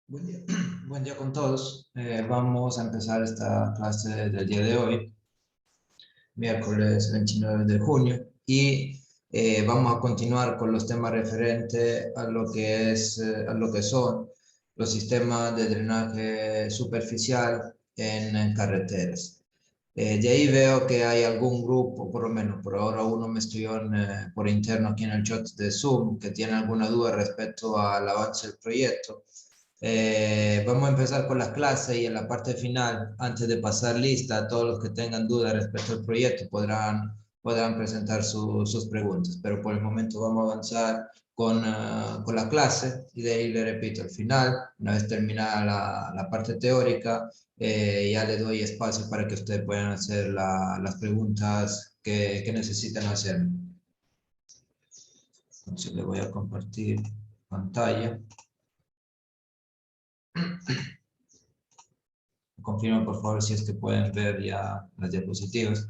Buen día. Buen día con todos. Vamos a empezar esta clase del día de hoy, miércoles 29 de junio, y vamos a continuar con los temas referentes a lo que a lo que son los sistemas de drenaje superficial en carreteras. De ahí veo que hay algún grupo, por lo menos por ahora uno me escribió por interno aquí en el chat de Zoom, que tiene alguna duda respecto al avance del proyecto. Vamos a empezar con las clases y en la parte final, antes de pasar lista, todos los que tengan dudas respecto al proyecto podrán presentar sus preguntas. Pero por el momento vamos a avanzar con la clase y de ahí le repito, al final, una vez terminada la parte teórica, ya le doy espacio para que ustedes puedan hacer las preguntas que necesiten hacer. Entonces le voy a compartir pantalla. Confirmen por favor si es que pueden ver ya las diapositivas.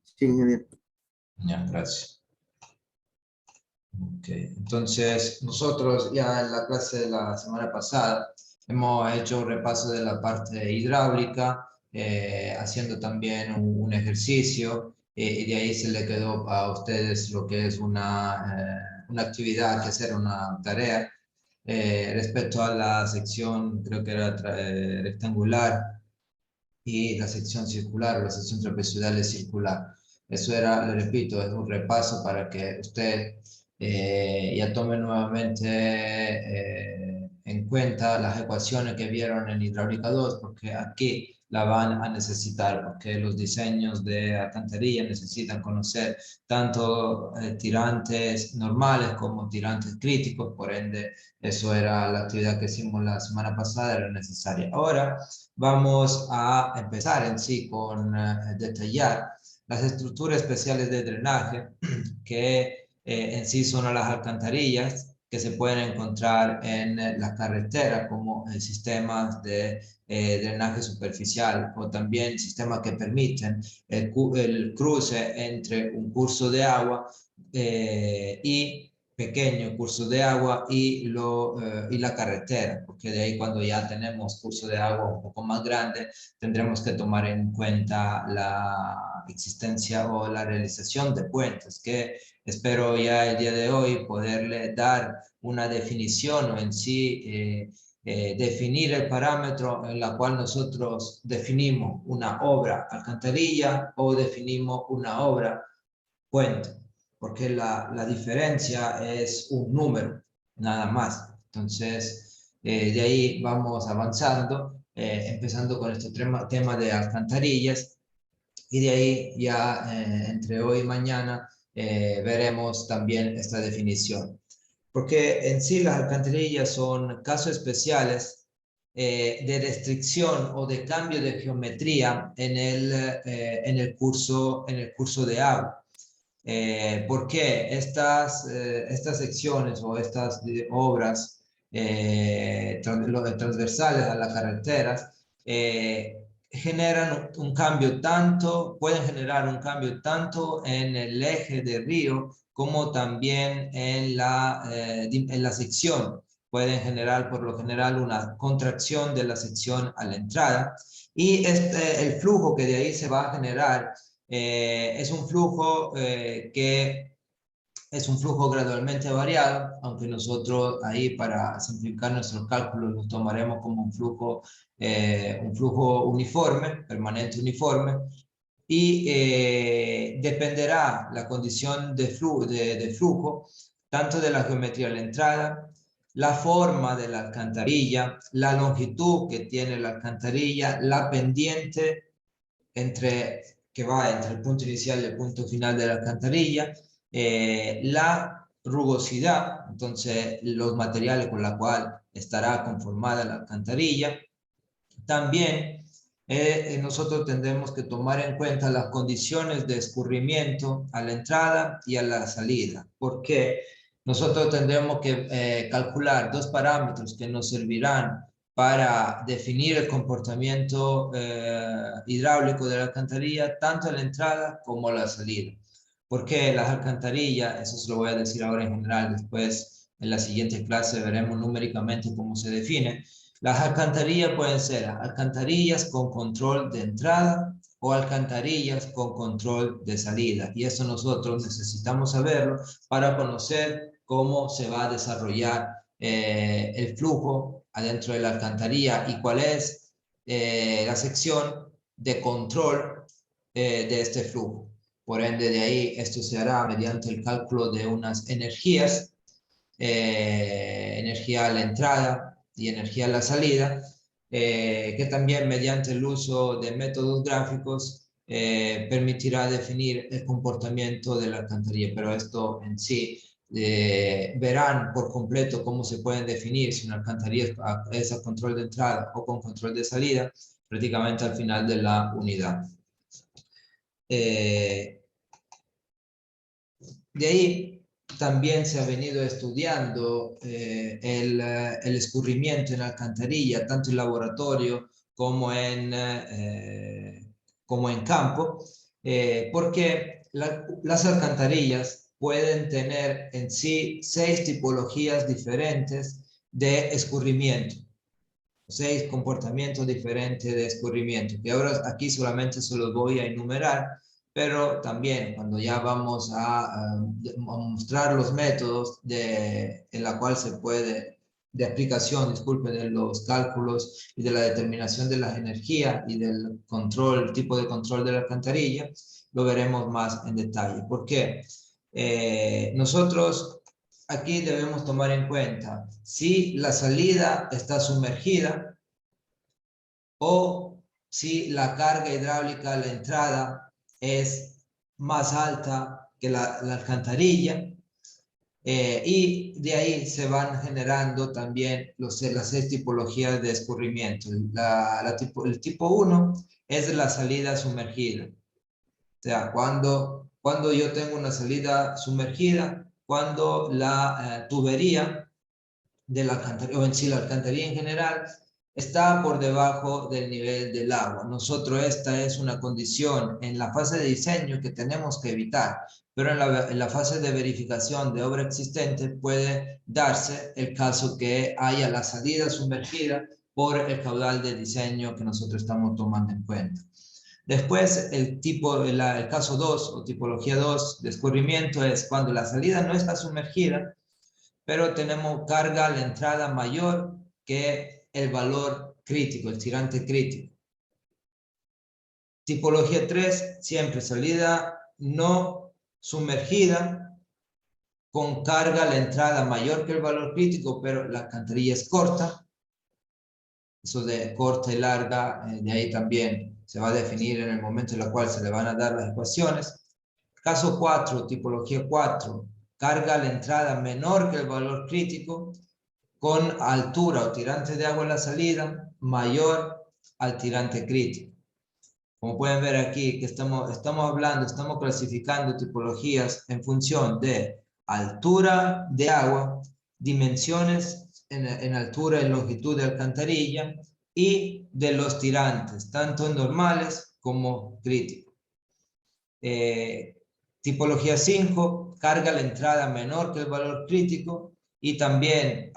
Sí, ingeniero. Ya, gracias. Ok, entonces nosotros ya en la clase de la semana pasada hemos hecho un repaso de la parte hidráulica, haciendo también un ejercicio y de ahí se le quedó a ustedes lo que es una actividad que hacer, una tarea. Respecto a la sección, creo que era rectangular y la sección circular o la sección trapezoidal es circular. Eso era, le repito, es un repaso para que usted ya tome nuevamente en cuenta las ecuaciones que vieron en hidráulica 2, porque aquí la van a necesitar, porque los diseños de alcantarilla necesitan conocer tanto tirantes normales como tirantes críticos, por ende, eso era la actividad que hicimos la semana pasada, era necesaria. Ahora vamos a empezar en sí con detallar las estructuras especiales de drenaje que en sí son las alcantarillas que se pueden encontrar en la carretera como sistemas de drenaje superficial o también sistemas que permiten el cruce entre un curso de agua y pequeño curso de agua y la carretera, porque de ahí cuando ya tenemos curso de agua un poco más grande, tendremos que tomar en cuenta la existencia o la realización de puentes, que espero ya el día de hoy poderle dar una definición o en sí definir el parámetro en la cual nosotros definimos una obra alcantarilla o definimos una obra puente, porque la diferencia es un número, nada más. Entonces, de ahí vamos avanzando, empezando con este tema de alcantarillas, y de ahí ya entre hoy y mañana veremos también esta definición. Porque en sí las alcantarillas son casos especiales de restricción o de cambio de geometría en el curso de agua. Porque estas secciones o estas obras transversales a las carreteras generan un cambio tanto, pueden generar un cambio tanto en el eje del río como también en la sección. Pueden generar por lo general una contracción de la sección a la entrada y el flujo que de ahí se va a generar es un flujo que es un flujo gradualmente variado, aunque nosotros ahí para simplificar nuestros cálculos lo tomaremos como un flujo uniforme, permanente uniforme, y dependerá la condición de flujo tanto de la geometría de la entrada, la forma de la alcantarilla, la longitud que tiene la alcantarilla, la pendiente que va entre el punto inicial y el punto final de la alcantarilla, la rugosidad, entonces los materiales con los cuales estará conformada la alcantarilla. También nosotros tendremos que tomar en cuenta las condiciones de escurrimiento a la entrada y a la salida, porque nosotros tendremos que calcular dos parámetros que nos servirán para definir el comportamiento hidráulico de la alcantarilla, tanto a la entrada como a la salida. ¿Por qué las alcantarillas? Eso se lo voy a decir ahora en general, después en la siguiente clase veremos numéricamente cómo se define. Las alcantarillas pueden ser alcantarillas con control de entrada o alcantarillas con control de salida. Y eso nosotros necesitamos saberlo para conocer cómo se va a desarrollar el flujo adentro de la alcantarilla y cuál es la sección de control de este flujo. Por ende, de ahí esto se hará mediante el cálculo de unas energías, energía a la entrada y energía a la salida, que también mediante el uso de métodos gráficos permitirá definir el comportamiento de la alcantarilla. Pero esto en sí, verán por completo cómo se pueden definir si una alcantarilla es a control de entrada o con control de salida, prácticamente al final de la unidad. De ahí también se ha venido estudiando el escurrimiento en alcantarilla, tanto en laboratorio como en campo, porque las alcantarillas pueden tener en sí 6 tipologías diferentes de escurrimiento, 6 comportamientos diferentes de escurrimiento, que ahora aquí solamente se los voy a enumerar, pero también cuando ya vamos a mostrar los métodos en la cual se puede, de aplicación, disculpen, de los cálculos y de la determinación de las energías y del control, el tipo de control de la alcantarilla, lo veremos más en detalle. ¿Por qué? Nosotros aquí debemos tomar en cuenta si la salida está sumergida o si la carga hidráulica a la entrada es más alta que la alcantarilla, y de ahí se van generando también las 6 tipologías de escurrimiento. El tipo 1 es la salida sumergida. O sea, cuando yo tengo una salida sumergida, cuando la tubería de la alcantarilla, o en sí la alcantarilla en general, está por debajo del nivel del agua. Nosotros esta es una condición en la fase de diseño que tenemos que evitar, pero en la fase de verificación de obra existente puede darse el caso que haya la salida sumergida por el caudal de diseño que nosotros estamos tomando en cuenta. Después, el caso 2 o tipología 2 de escurrimiento es cuando la salida no está sumergida, pero tenemos carga a la entrada mayor que el valor crítico, el tirante crítico. Tipología 3, siempre salida no sumergida, con carga a la entrada mayor que el valor crítico, pero la alcantarilla es corta. Eso de corta y larga, de ahí también se va a definir en el momento en el cual se le van a dar las ecuaciones. Caso 4, tipología 4, carga a la entrada menor que el valor crítico, con altura o tirante de agua en la salida mayor al tirante crítico. Como pueden ver aquí, que estamos clasificando tipologías en función de altura de agua, dimensiones en altura y longitud de alcantarilla y de los tirantes, tanto normales como críticos. Tipología 5, carga a la entrada menor que el valor crítico y también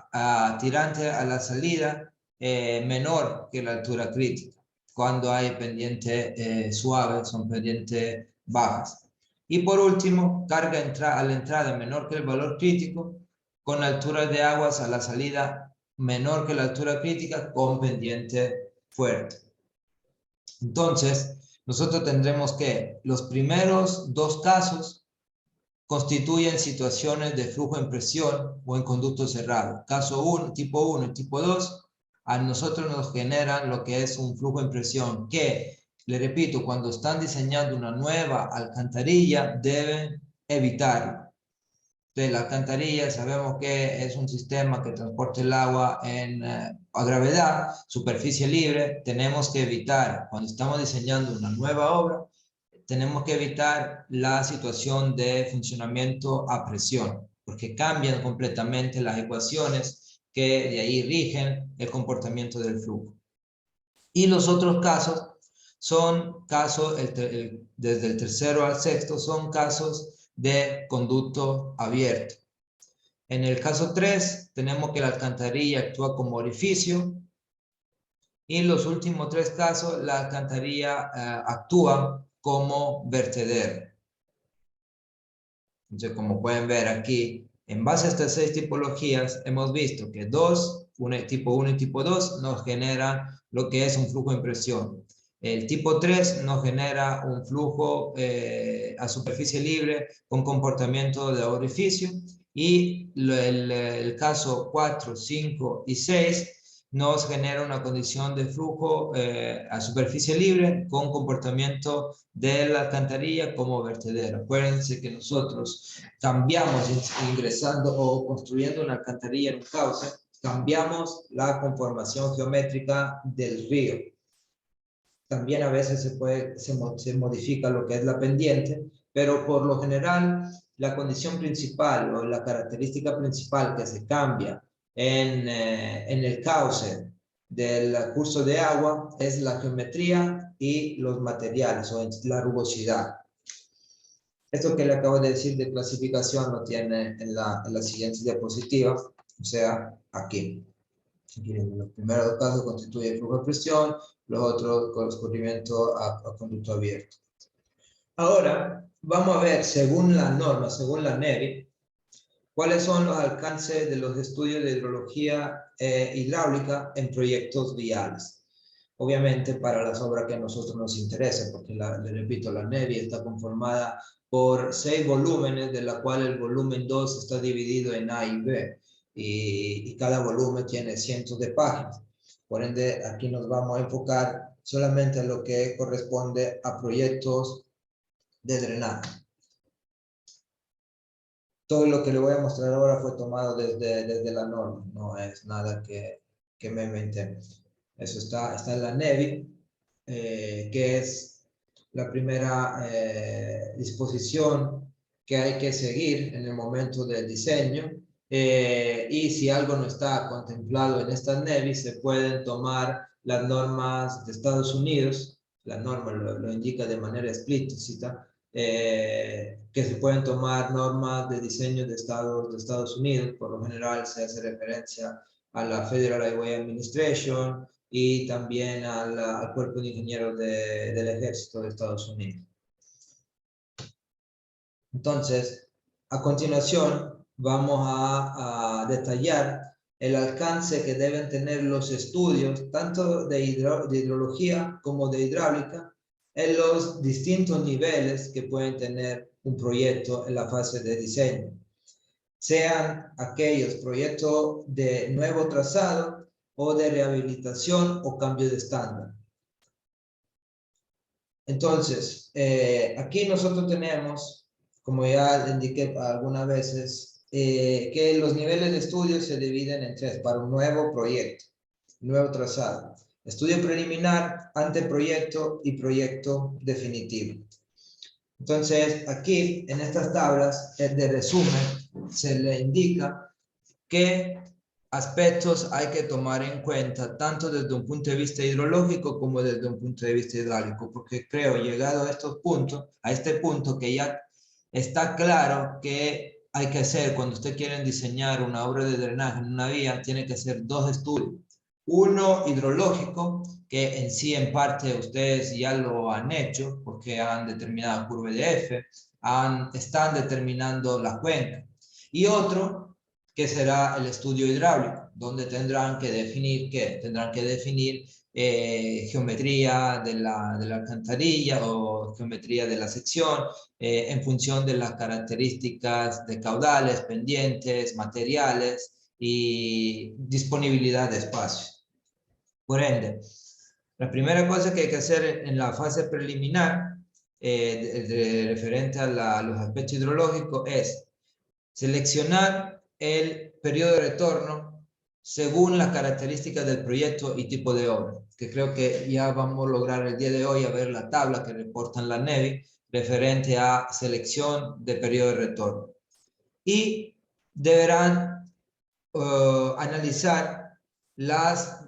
tirante a la salida menor que la altura crítica. Cuando hay pendiente suave, son pendientes bajas. Y por último, carga a la entrada menor que el valor crítico, con altura de aguas a la salida menor que la altura crítica, con pendiente fuerte. Entonces, nosotros tendremos que los primeros 2 casos constituyen situaciones de flujo en presión o en conducto cerrado. Caso 1, tipo 1 y tipo 2, a nosotros nos generan lo que es un flujo en presión que, le repito, cuando están diseñando una nueva alcantarilla deben evitarlo. De la alcantarilla sabemos que es un sistema que transporta el agua a gravedad, superficie libre. Tenemos que evitar, cuando estamos diseñando una nueva obra, tenemos que evitar la situación de funcionamiento a presión, porque cambian completamente las ecuaciones que de ahí rigen el comportamiento del flujo. Y los otros casos son casos, desde el tercero al sexto, son casos de conducto abierto. En el caso 3, tenemos que la alcantarilla actúa como orificio. Y en los últimos 3 casos, la alcantarilla actúa como vertedero. Entonces, como pueden ver aquí, en base a estas 6 tipologías, hemos visto que tipo 1 y tipo 2 nos generan lo que es un flujo de impresión. El tipo 3 nos genera un flujo a superficie libre con comportamiento de orificio. Y el caso 4, 5 y 6 nos genera una condición de flujo a superficie libre con comportamiento de la alcantarilla como vertedero. Acuérdense que nosotros cambiamos ingresando o construyendo una alcantarilla en un cauce, cambiamos la conformación geométrica del río. También a veces se modifica lo que es la pendiente, pero por lo general la condición principal o la característica principal que se cambia en el cauce del curso de agua es la geometría y los materiales o la rugosidad. Esto que le acabo de decir de clasificación lo tiene en la siguiente diapositiva, o sea, aquí. En los primeros 2 casos constituye flujo de presión, los otros con escurrimiento a conducto abierto. Ahora, vamos a ver, según la norma, según la NEVI, cuáles son los alcances de los estudios de hidrología hidráulica en proyectos viales. Obviamente para las obras que a nosotros nos interesan, porque le repito, la NEVI está conformada por 6 volúmenes, de la cual el volumen 2 está dividido en A y B, y cada volumen tiene cientos de páginas. Por ende, aquí nos vamos a enfocar solamente en lo que corresponde a proyectos de drenaje. Todo lo que le voy a mostrar ahora fue tomado desde la norma, no es nada que me inventé. Eso está en la NEVI, que es la primera disposición que hay que seguir en el momento del diseño. Y si algo no está contemplado en esta NEVI, se pueden tomar las normas de Estados Unidos, la norma lo indica de manera explícita, que se pueden tomar normas de diseño de Estados Unidos. Por lo general se hace referencia a la Federal Highway Administration y también al Cuerpo de Ingenieros del Ejército de Estados Unidos. Entonces, a continuación, vamos a detallar el alcance que deben tener los estudios, tanto de hidrología como de hidráulica, en los distintos niveles que pueden tener un proyecto en la fase de diseño. Sean aquellos proyectos de nuevo trazado o de rehabilitación o cambio de estándar. Entonces, aquí nosotros tenemos, como ya indiqué algunas veces, que los niveles de estudio se dividen en 3 para un nuevo proyecto, nuevo trazado. Estudio preliminar, anteproyecto y proyecto definitivo. Entonces, aquí en estas tablas de resumen se le indica qué aspectos hay que tomar en cuenta, tanto desde un punto de vista hidrológico como desde un punto de vista hidráulico, porque creo, llegado a estos puntos, a este punto que ya está claro que hay que hacer cuando usted quiere diseñar una obra de drenaje en una vía, tiene que hacer 2 estudios. Uno hidrológico, que en sí en parte ustedes ya lo han hecho, porque han determinado curva de F, están determinando la cuenca. Y otro que será el estudio hidráulico, donde tendrán que definir geometría de la alcantarilla o geometría de la sección en función de las características de caudales, pendientes, materiales y disponibilidad de espacio. Por ende, la primera cosa que hay que hacer en la fase preliminar referente a los aspectos hidrológicos es seleccionar el periodo de retorno según las características del proyecto y tipo de obra, que creo que ya vamos a lograr el día de hoy a ver la tabla que reportan la NEVI referente a selección de periodo de retorno. Y deberán analizar las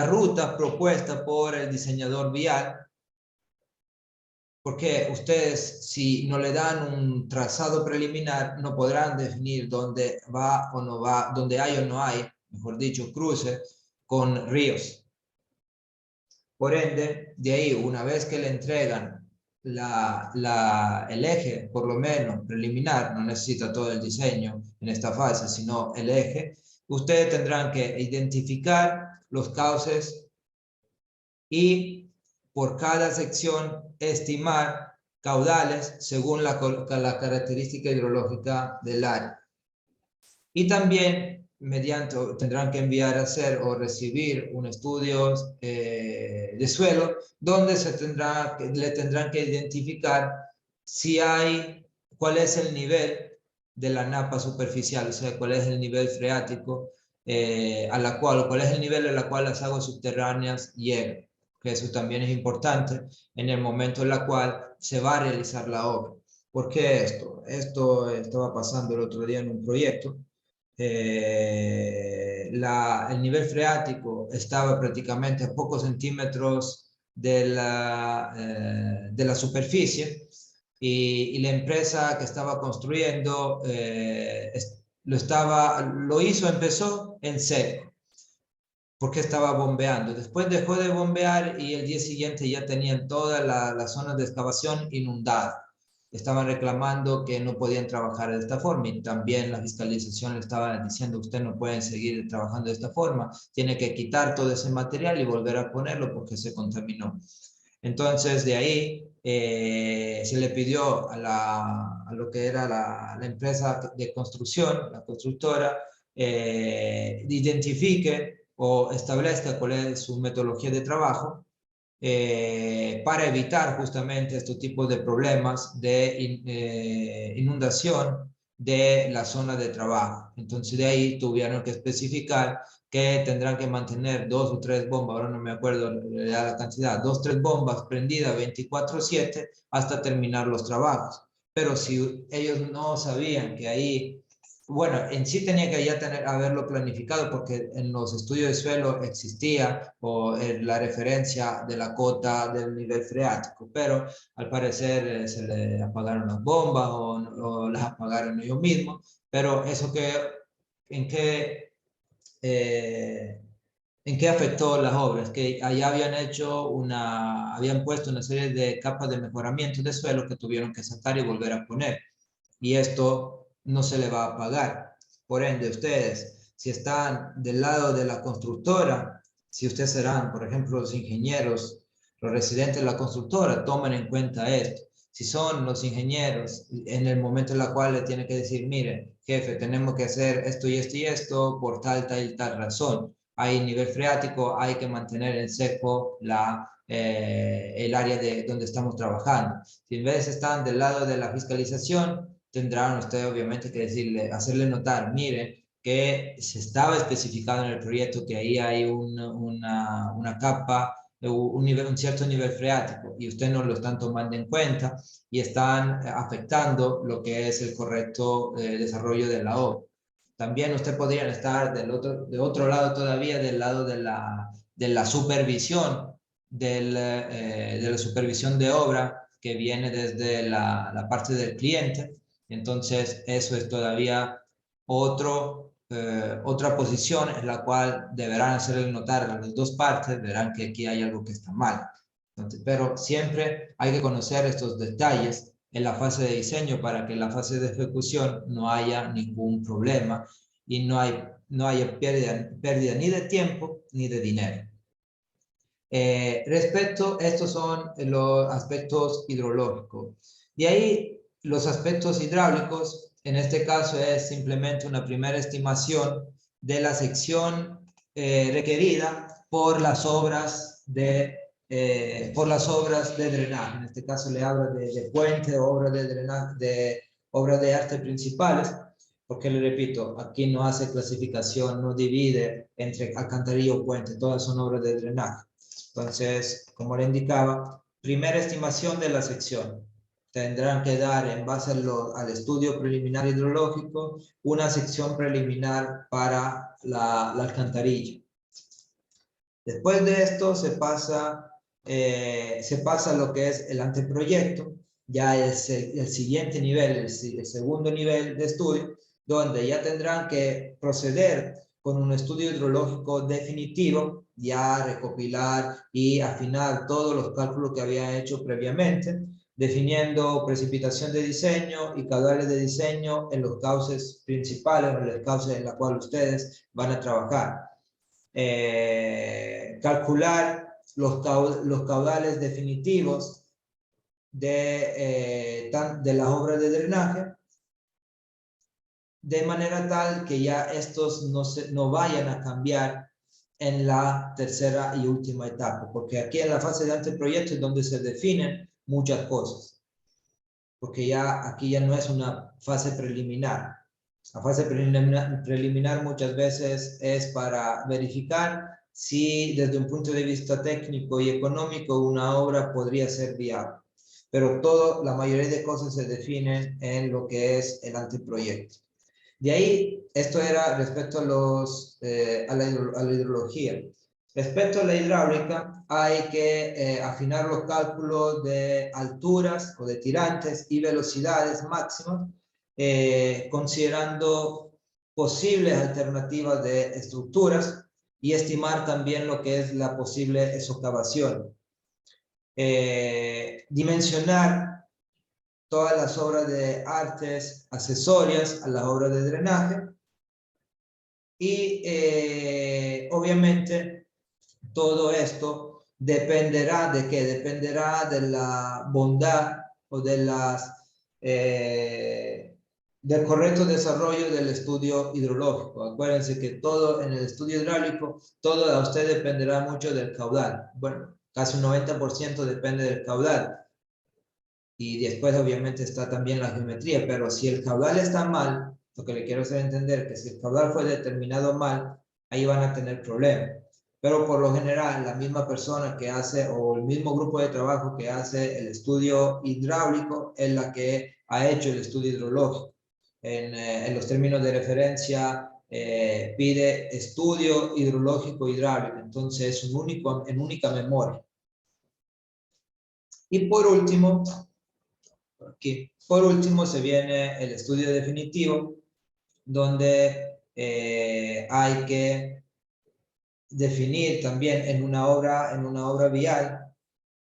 rutas propuestas por el diseñador vial, porque ustedes, si no le dan un trazado preliminar, no podrán definir dónde va o no va, dónde hay o no hay, mejor dicho, cruce con ríos. Por ende, de ahí, una vez que le entregan el eje, por lo menos preliminar, no necesita todo el diseño en esta fase, sino el eje, ustedes tendrán que identificar los cauces y por cada sección estimar caudales según la característica hidrológica del área. Y también tendrán que enviar a hacer o recibir un estudio de suelo donde le tendrán que identificar si hay, cuál es el nivel de la napa superficial, o sea, cuál es el nivel freático cuál es el nivel a la cual las aguas subterráneas llegan, que eso también es importante en el momento en el cual se va a realizar la obra. ¿Por qué esto? Esto estaba pasando el otro día en un proyecto. El nivel freático estaba prácticamente a pocos centímetros de la superficie y la empresa que estaba construyendo empezó en seco porque estaba bombeando. Después dejó de bombear y el día siguiente ya tenían toda la zona de excavación inundada. Estaban reclamando que no podían trabajar de esta forma y también la fiscalización le estaba diciendo usted no pueden seguir trabajando de esta forma, tiene que quitar todo ese material y volver a ponerlo porque se contaminó. Entonces de ahí se le pidió a lo que era la empresa de construcción, la constructora, identifique o establezca cuál es su metodología de trabajo para evitar justamente estos tipos de problemas de inundación de la zona de trabajo. Entonces de ahí tuvieron que especificar que tendrán que mantener 2 o 3 bombas, ahora no me acuerdo la cantidad, 2 o 3 bombas prendidas 24/7 hasta terminar los trabajos. Pero si ellos no sabían que ahí, bueno, en sí tenía que ya haberlo planificado porque en los estudios de suelo existía la referencia de la cota del nivel freático, pero al parecer se le apagaron las bombas o las apagaron ellos mismos, pero eso ¿en qué, ¿en qué afectó las obras? Que allá habían puesto una serie de capas de mejoramiento de suelo que tuvieron que sacar y volver a poner. Y esto no se le va a pagar. Por ende, ustedes, si están del lado de la constructora, si ustedes serán, por ejemplo, los ingenieros, los residentes de la constructora, tomen en cuenta esto. Si son los ingenieros, en el momento en el cual le tienen que decir, mire, jefe, tenemos que hacer esto y esto y esto por tal razón. Hay nivel freático, hay que mantener en seco el área donde estamos trabajando. Si en vez están del lado de la fiscalización, tendrán ustedes obviamente que hacerle notar, mire, que se estaba especificado en el proyecto que ahí hay una capa, un cierto nivel freático y ustedes no lo están tomando en cuenta y están afectando lo que es el correcto desarrollo de la obra. También usted podría estar de otro lado todavía, del lado de la supervisión, de la supervisión de obra que viene desde la parte del cliente. Entonces, eso es todavía otra posición en la cual deberán hacerle notar a las dos partes, verán que aquí hay algo que está mal. Entonces, pero siempre hay que conocer estos detalles en la fase de diseño para que en la fase de ejecución no haya ningún problema y no haya pérdida ni de tiempo ni de dinero. Estos son los aspectos hidrológicos. De ahí, los aspectos hidráulicos, en este caso es simplemente una primera estimación de la sección requerida por las obras de drenaje. En este caso le hablo de puente, obras de drenaje, obras de arte principales, porque le repito, aquí no hace clasificación, no divide entre alcantarilla o puente, todas son obras de drenaje. Entonces, como le indicaba, primera estimación de la sección. Tendrán que dar, en base al estudio preliminar hidrológico, una sección preliminar para la alcantarilla. Después de esto se pasa se pasa a lo que es el anteproyecto, ya es el siguiente nivel, el segundo nivel de estudio, donde ya tendrán que proceder con un estudio hidrológico definitivo, ya recopilar y afinar todos los cálculos que habían hecho previamente, definiendo precipitación de diseño y caudales de diseño en los cauces principales, en los cauces en los cuales ustedes van a trabajar. Calcular los caudales definitivos de las obras de drenaje, de manera tal que ya estos no vayan a cambiar en la tercera y última etapa, porque aquí en la fase de anteproyecto es donde se definen muchas cosas, porque ya aquí ya no es una fase preliminar. La fase preliminar muchas veces es para verificar si desde un punto de vista técnico y económico una obra podría ser viable. Pero la mayoría de cosas se definen en lo que es el anteproyecto. De ahí, esto era respecto a la hidrología. Respecto a la hidráulica, hay que afinar los cálculos de alturas o de tirantes y velocidades máximas, considerando posibles alternativas de estructuras y estimar también lo que es la posible socavación. Dimensionar todas las obras de artes accesorias a las obras de drenaje y obviamente todo esto dependerá de qué, dependerá de la bondad o de del correcto desarrollo del estudio hidrológico. Acuérdense que todo en el estudio hidráulico, todo a usted dependerá mucho del caudal. Bueno, casi un 90% depende del caudal. Y después obviamente está también la geometría, pero si el caudal está mal, lo que le quiero hacer entender que si el caudal fue determinado mal, ahí van a tener problemas. Pero por lo general, la misma persona que hace, o el mismo grupo de trabajo que hace el estudio hidráulico, es la que ha hecho el estudio hidrológico. En los términos de referencia, pide estudio hidrológico hidráulico, entonces es en única memoria. Y por último, aquí, por último se viene el estudio definitivo, donde hay que definir también en una obra vial,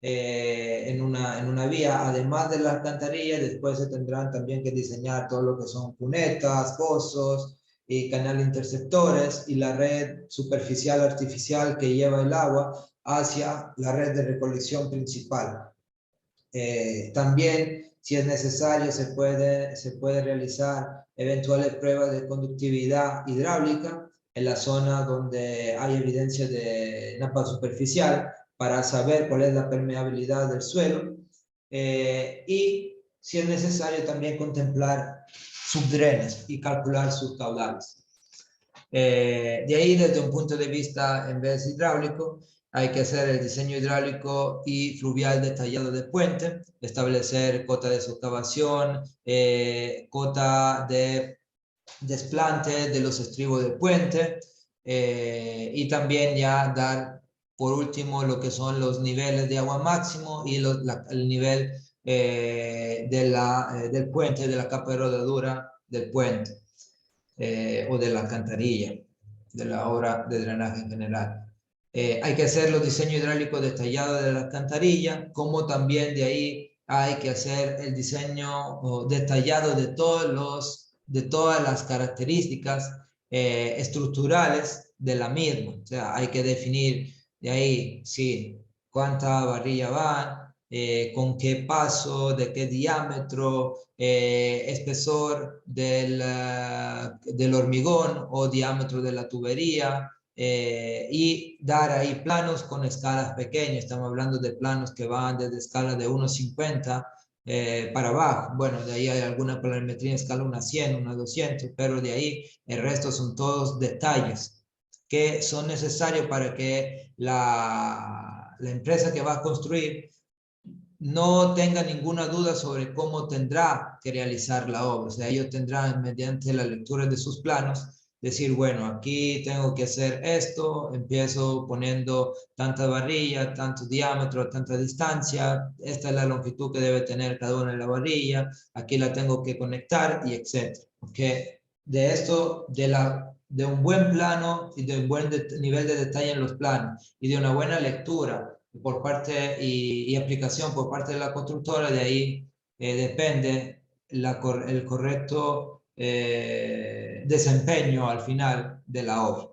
en una vía, además de las alcantarillas, después se tendrán también que diseñar todo lo que son cunetas, pozos y canales interceptores y la red superficial artificial que lleva el agua hacia la red de recolección principal. También, si es necesario, se puede realizar eventuales pruebas de conductividad hidráulica en la zona donde hay evidencia de napa superficial para saber cuál es la permeabilidad del suelo y, si es necesario, también contemplar subdrenes y calcular sus caudales. De ahí, desde un punto de vista en vez hidráulico, hay que hacer el diseño hidráulico y fluvial detallado de puente, establecer cota de socavación, cota de desplante de los estribos del puente y también ya dar por último lo que son los niveles de agua máximo y el nivel del puente, de la capa de rodadura del puente o de la alcantarilla, de la obra de drenaje en general. Hay que hacer los diseños hidráulicos detallados de la alcantarilla, como también de ahí hay que hacer el diseño detallado de todas las características estructurales de la misma. O sea, hay que definir de ahí, sí, cuánta varilla van, con qué paso, de qué diámetro, espesor del hormigón o diámetro de la tubería, y dar ahí planos con escalas pequeñas. Estamos hablando de planos que van desde escala de 1,50 para abajo. Bueno, de ahí hay alguna planimetría en escala 1/100, 1/200, pero de ahí el resto son todos detalles que son necesarios para que la empresa que va a construir no tenga ninguna duda sobre cómo tendrá que realizar la obra. O sea, ellos tendrán, mediante la lectura de sus planos, decir, bueno, aquí tengo que hacer esto, empiezo poniendo tanta varilla, tanto diámetro, tanta distancia, esta es la longitud que debe tener cada una de la varilla, aquí la tengo que conectar y etcétera. Porque de esto, de un buen plano y de un buen nivel de detalle en los planos y de una buena lectura por parte y aplicación por parte de la constructora, de ahí depende el correcto desempeño al final de la obra.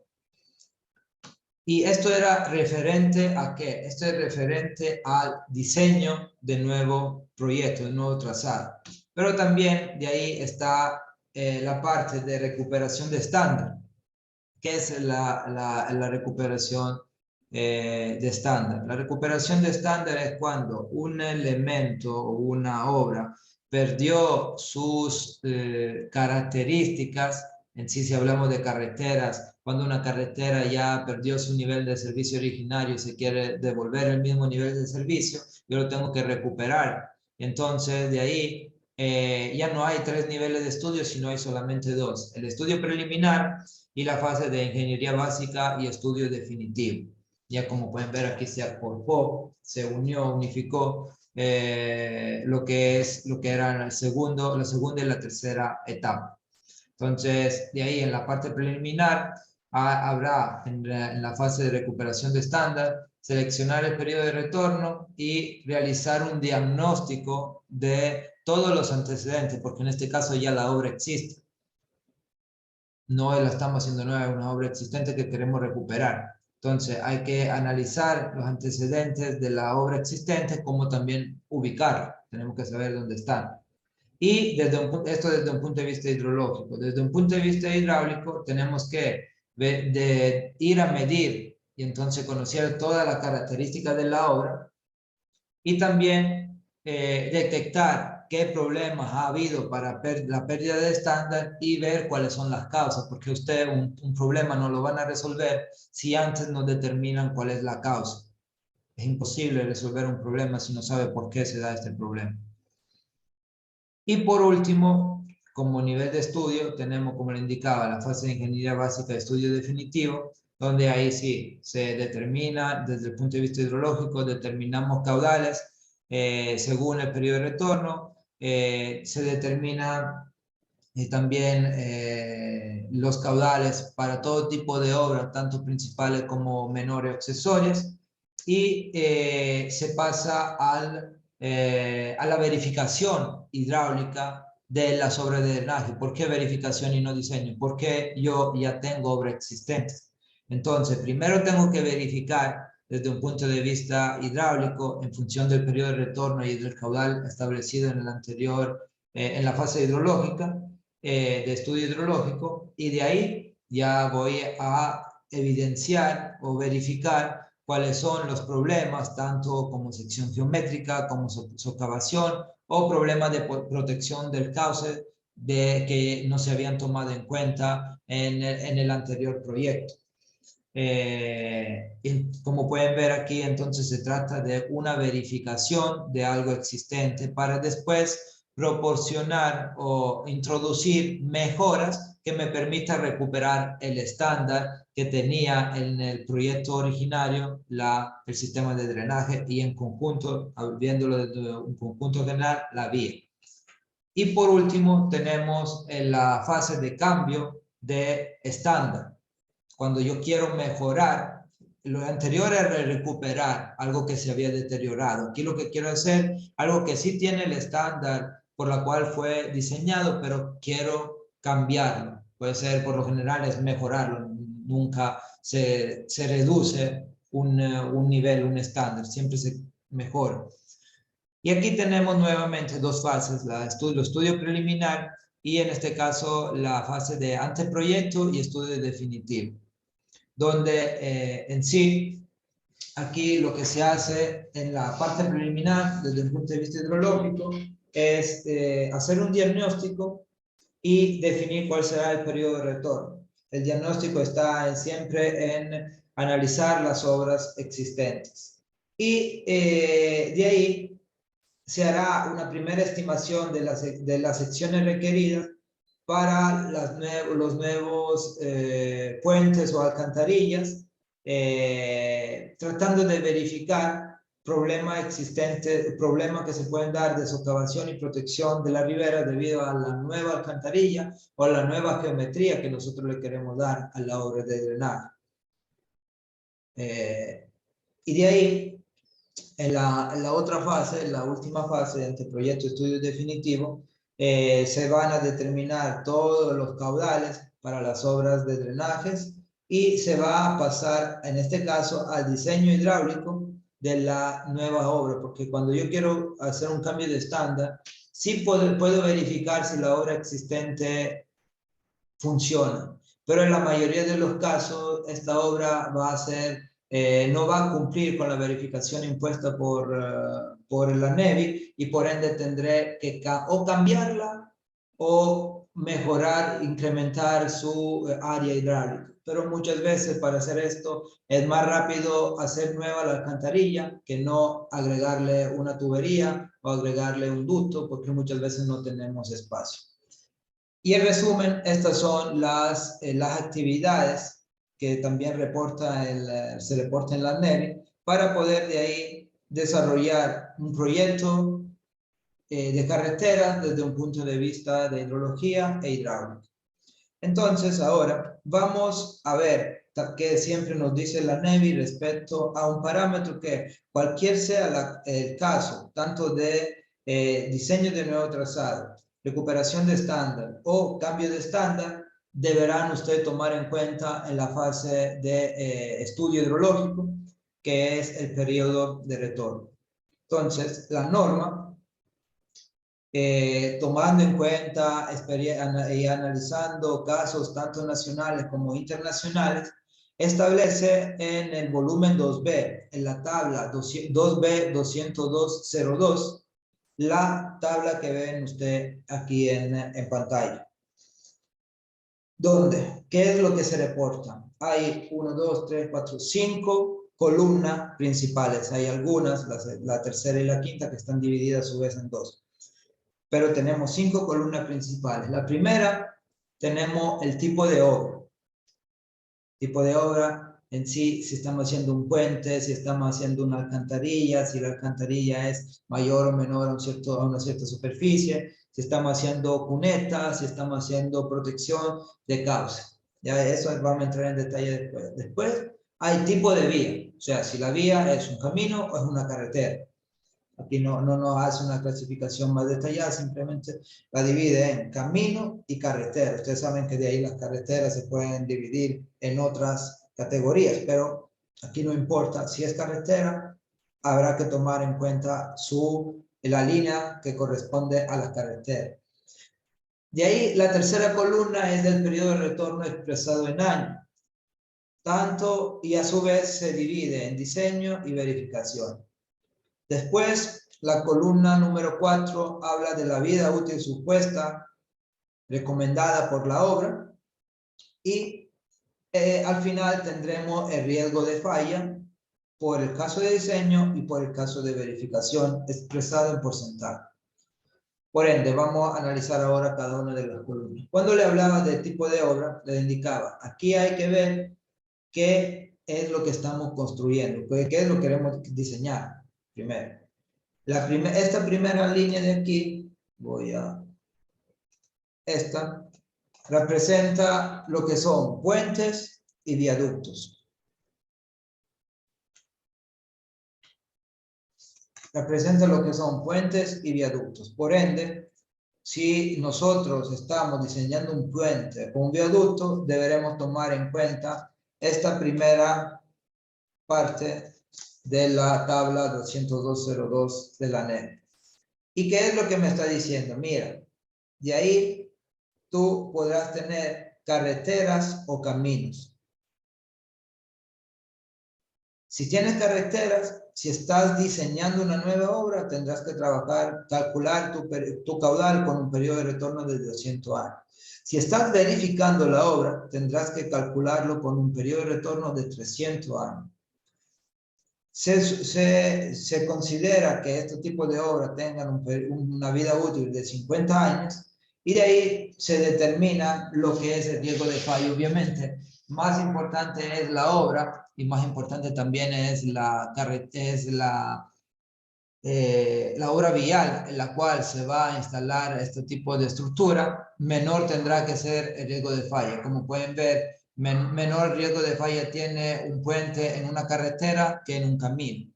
Y esto era referente a qué? Esto es referente al diseño del nuevo proyecto, del nuevo trazado. Pero también de ahí está la parte de recuperación de estándar. ¿Qué es la recuperación de estándar? La recuperación de estándar es cuando un elemento o una obra perdió sus características. En sí, si hablamos de carreteras, cuando una carretera ya perdió su nivel de servicio originario y se quiere devolver el mismo nivel de servicio, yo lo tengo que recuperar. Entonces, de ahí ya no hay 3 niveles de estudio, sino hay solamente 2. El estudio preliminar y la fase de ingeniería básica y estudio definitivo. Ya como pueden ver, aquí se acorpó, se unió, unificó lo que era la segunda y la tercera etapa. Entonces, de ahí en la parte preliminar habrá en la fase de recuperación de estándar, seleccionar el periodo de retorno y realizar un diagnóstico de todos los antecedentes, porque en este caso ya la obra existe. No la estamos haciendo nueva, es una obra existente que queremos recuperar. Entonces, hay que analizar los antecedentes de la obra existente, como también ubicarla. Tenemos que saber dónde están. Y esto desde un punto de vista hidrológico. Desde un punto de vista hidráulico, tenemos que ir a medir y entonces conocer toda la característica de la obra y también detectar qué problemas ha habido para la pérdida de estándar y ver cuáles son las causas, porque usted un problema no lo van a resolver si antes no determinan cuál es la causa. Es imposible resolver un problema si no sabe por qué se da este problema. Y por último, como nivel de estudio, tenemos, como le indicaba, la fase de ingeniería básica de estudio definitivo, donde ahí sí se determina, desde el punto de vista hidrológico, determinamos caudales según el periodo de retorno, se determinan también los caudales para todo tipo de obras, tanto principales como menores o accesorias, y se pasa a la verificación hidráulica de las obras de drenaje. ¿Por qué verificación y no diseño? Porque yo ya tengo obras existentes. Entonces, primero tengo que verificar desde un punto de vista hidráulico en función del periodo de retorno y del caudal establecido en el anterior, en la fase hidrológica, de estudio hidrológico, y de ahí ya voy a evidenciar o verificar cuáles son los problemas, tanto como sección geométrica, como socavación o problemas de protección del cauce que no se habían tomado en cuenta en el anterior proyecto. Como pueden ver aquí, entonces se trata de una verificación de algo existente para después proporcionar o introducir mejoras que me permitan recuperar el estándar que tenía en el proyecto originario el sistema de drenaje y en conjunto, viéndolo desde un conjunto general, la vía. Y por último tenemos la fase de cambio de estándar. Cuando yo quiero mejorar, lo anterior era recuperar algo que se había deteriorado. Aquí lo que quiero hacer, algo que sí tiene el estándar por la cual fue diseñado, pero quiero cambiarlo. Puede ser, por lo general, es mejorarlo. Nunca se reduce un nivel, un estándar, siempre se mejora. Y aquí tenemos nuevamente dos fases, el estudio preliminar y en este caso la fase de anteproyecto y estudio definitivo, donde en sí, aquí lo que se hace en la parte preliminar, desde el punto de vista hidrológico, es hacer un diagnóstico y definir cuál será el periodo de retorno. El diagnóstico está siempre en analizar las obras existentes. Y de ahí se hará una primera estimación de las secciones requeridas para los nuevos puentes o alcantarillas, tratando de verificar problemas existentes, problemas que se pueden dar de socavación y protección de la ribera debido a la nueva alcantarilla o a la nueva geometría que nosotros le queremos dar a la obra de drenaje. Y de ahí, en la otra fase, en la última fase de este proyecto de estudio definitivo, se van a determinar todos los caudales para las obras de drenajes y se va a pasar, en este caso, al diseño hidráulico de la nueva obra, porque cuando yo quiero hacer un cambio de estándar, sí puedo verificar si la obra existente funciona, pero en la mayoría de los casos esta obra va a ser, no va a cumplir con la verificación impuesta por la NEVI y por ende tendré que o cambiarla o mejorar, incrementar su área hidráulica. Pero muchas veces para hacer esto es más rápido hacer nueva la alcantarilla que no agregarle una tubería o agregarle un ducto, porque muchas veces no tenemos espacio. Y en resumen, estas son las actividades que también se reporta en la NEVI para poder de ahí desarrollar un proyecto de carretera desde un punto de vista de hidrología e hidráulica. Entonces, ahora vamos a ver qué siempre nos dice la NEVI respecto a un parámetro que cualquier sea el caso, tanto de diseño de nuevo trazado, recuperación de estándar o cambio de estándar, deberán ustedes tomar en cuenta en la fase de estudio hidrológico, que es el periodo de retorno. Entonces, la norma, tomando en cuenta y analizando casos tanto nacionales como internacionales, establece en el volumen 2B, en la tabla 2B 20202, la tabla que ven usted aquí en pantalla. ¿Dónde? ¿Qué es lo que se reporta? Hay 1, 2, 3, 4, 5 columnas principales. Hay algunas, la tercera y la quinta, que están divididas a su vez en dos. Pero tenemos 5 columnas principales. La primera, tenemos el tipo de obra. Tipo de obra en sí, si estamos haciendo un puente, si estamos haciendo una alcantarilla, si la alcantarilla es mayor o menor a una cierta superficie, si estamos haciendo cunetas, si estamos haciendo protección de cauce. Ya eso vamos a entrar en detalle después. Después hay tipo de vía, o sea, si la vía es un camino o es una carretera. Aquí no nos hace una clasificación más detallada, simplemente la divide en camino y carretera. Ustedes saben que de ahí las carreteras se pueden dividir en otras categorías, pero aquí no importa. Si es carretera, habrá que tomar en cuenta la línea que corresponde a la carretera. De ahí la tercera columna es del periodo de retorno expresado en años. Tanto y a su vez se divide en diseño y verificación. Después, la columna número 4 habla de la vida útil supuesta recomendada por la obra y al final tendremos el riesgo de falla por el caso de diseño y por el caso de verificación expresado en porcentaje. Por ende, vamos a analizar ahora cada una de las columnas. Cuando le hablaba del tipo de obra, le indicaba, aquí hay que ver qué es lo que estamos construyendo, qué es lo que queremos diseñar primero. Esta primera línea de aquí, esta representa lo que son puentes y viaductos. Representa lo que son puentes y viaductos. Por ende, si nosotros estamos diseñando un puente o un viaducto, deberemos tomar en cuenta esta primera parte de la tabla 20202 de la NEVI. ¿Y qué es lo que me está diciendo? Mira, de ahí tú podrás tener carreteras o caminos. Si tienes carreteras, si estás diseñando una nueva obra, tendrás que calcular tu caudal con un periodo de retorno de 200 años. Si estás verificando la obra, tendrás que calcularlo con un periodo de retorno de 300 años. Se considera que este tipo de obras tengan una vida útil de 50 años Y de ahí se determina lo que es el riesgo de fallo. Obviamente, más importante es la obra y más importante también es la obra vial en la cual se va a instalar este tipo de estructura, menor tendrá que ser el riesgo de falla. Como pueden ver, menor riesgo de falla tiene un puente en una carretera que en un camino.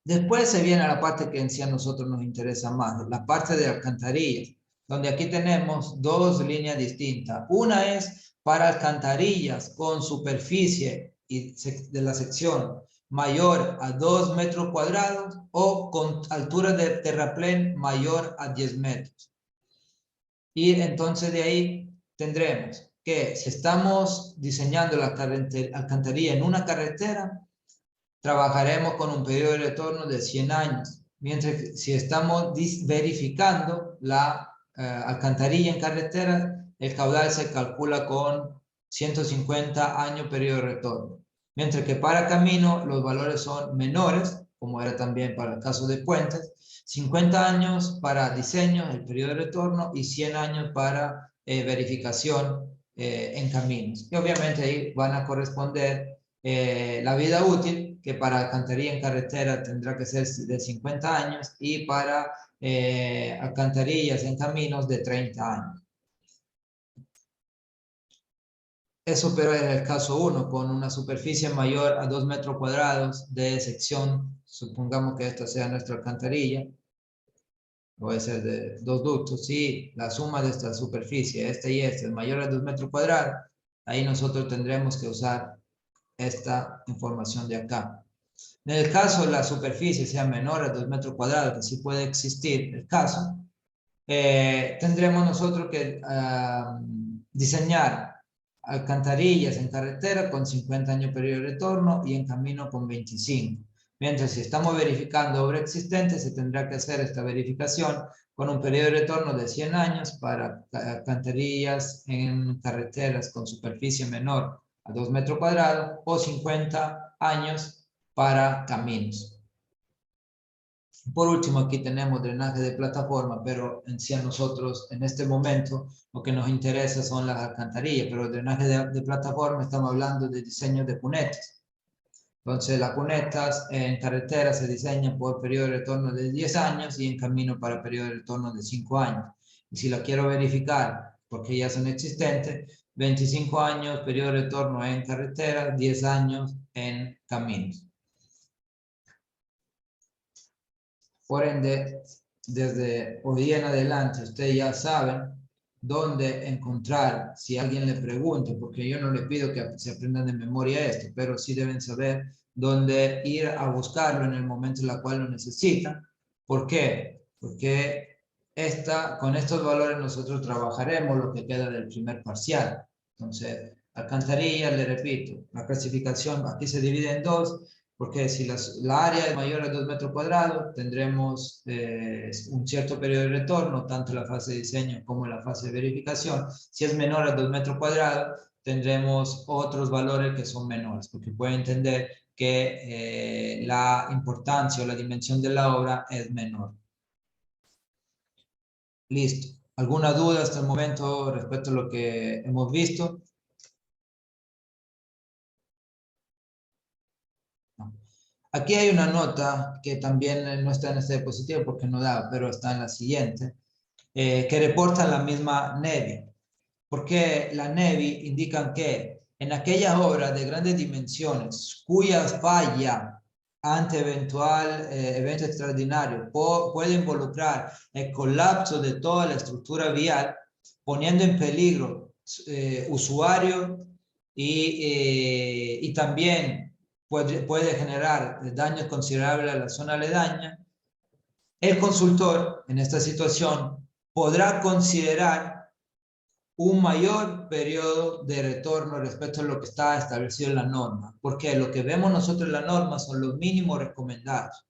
Después se viene a la parte que en sí a nosotros nos interesa más, la parte de alcantarillas, donde aquí tenemos dos líneas distintas. Una es para alcantarillas con superficie de la sección mayor a 2 metros cuadrados o con altura de terraplén mayor a 10 metros. Y entonces de ahí tendremos que si estamos diseñando la alcantarilla en una carretera, trabajaremos con un periodo de retorno de 100 años, mientras que si estamos verificando la alcantarilla en carretera, el caudal se calcula con 150 años periodo de retorno, mientras que para camino los valores son menores, como era también para el caso de puentes, 50 años para diseño, el periodo de retorno, y 100 años para verificación en caminos. Y obviamente ahí van a corresponder la vida útil, que para alcantarilla en carretera tendrá que ser de 50 años y para alcantarillas en caminos de 30 años. Eso pero en el caso 1, con una superficie mayor a 2 metros cuadrados de sección, supongamos que esta sea nuestra alcantarilla, puede ser de 2 ductos, si la suma de esta superficie, este y este, es mayor a 2 metros cuadrados, ahí nosotros tendremos que usar esta información de acá. En el caso de la superficie sea menor a 2 metros cuadrados, que sí puede existir el caso, tendremos nosotros que diseñar alcantarillas en carretera con 50 años periodo de retorno y en camino con 25. Mientras si estamos verificando obra existente, se tendrá que hacer esta verificación con un periodo de retorno de 100 años para alcantarillas en carreteras con superficie menor a 2 metros cuadrados o 50 años para caminos. Por último, aquí tenemos drenaje de plataforma, pero en sí a nosotros en este momento lo que nos interesa son las alcantarillas, pero el drenaje de plataforma estamos hablando de diseño de cunetas. Entonces las cunetas en carretera se diseñan por periodo de retorno de 10 años y en camino para periodo de retorno de 5 años. Y si la quiero verificar, porque ya son existentes, 25 años periodo de retorno en carretera, 10 años en caminos. Por ende, desde hoy en adelante, ustedes ya saben dónde encontrar, si alguien le pregunta, porque yo no le pido que se aprendan de memoria esto, pero sí deben saber dónde ir a buscarlo en el momento en el cual lo necesitan. ¿Por qué? Porque con estos valores nosotros trabajaremos lo que queda del primer parcial. Entonces, alcantarillas, le repito, la clasificación aquí se divide en dos, porque si la área es mayor a 2 metros cuadrados, tendremos un cierto periodo de retorno, tanto en la fase de diseño como en la fase de verificación. Si es menor a 2 metros cuadrados, tendremos otros valores que son menores, porque pueden entender que la importancia o la dimensión de la obra es menor. Listo. ¿Alguna duda hasta el momento respecto a lo que hemos visto? Aquí hay una nota que también no está en este diapositivo porque no da, pero está en la siguiente, que reporta la misma NEVI. Porque la NEVI indican que en aquellas obras de grandes dimensiones cuya falla ante eventual evento extraordinario puede involucrar el colapso de toda la estructura vial, poniendo en peligro usuario y también puede generar daños considerables a la zona aledaña, el consultor en esta situación podrá considerar un mayor periodo de retorno respecto a lo que está establecido en la norma, porque lo que vemos nosotros en la norma son los mínimos recomendados.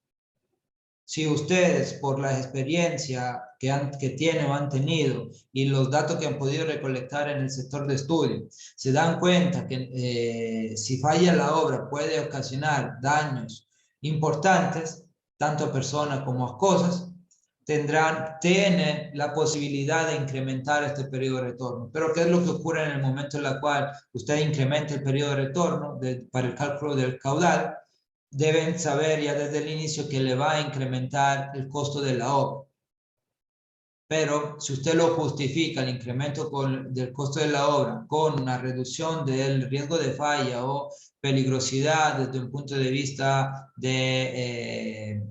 Si ustedes, por la experiencia que tienen o han tenido y los datos que han podido recolectar en el sector de estudio, se dan cuenta que si falla la obra puede ocasionar daños importantes, tanto a personas como a cosas, tiene la posibilidad de incrementar este periodo de retorno. Pero ¿qué es lo que ocurre en el momento en el cual usted incrementa el periodo de retorno para el cálculo del caudal? Deben saber ya desde el inicio que le va a incrementar el costo de la obra. Pero si usted lo justifica, el incremento del costo de la obra, con una reducción del riesgo de falla o peligrosidad desde un punto de vista de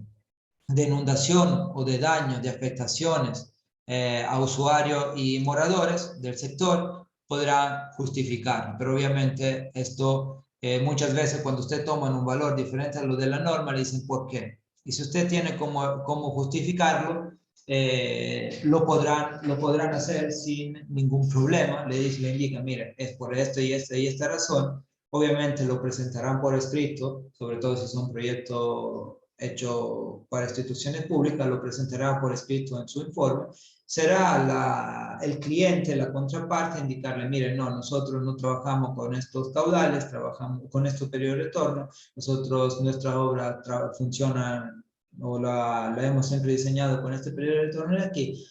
inundación o de daño, de afectaciones a usuarios y moradores del sector, podrá justificarlo. Pero obviamente esto muchas veces cuando usted toma un valor diferente a lo de la norma, le dicen ¿por qué? Y si usted tiene cómo justificarlo, lo podrán hacer sin ningún problema. Le indican, mire, es por esto y esta razón. Obviamente lo presentarán por escrito, sobre todo si son proyectos hecho para instituciones públicas, lo presentará por escrito en su informe. Será el cliente, la contraparte, indicarle, mire, no, nosotros no trabajamos con estos caudales, trabajamos con estos periodos de retorno, nuestra obra funciona o la hemos siempre diseñado con este periodo de retorno de aquí.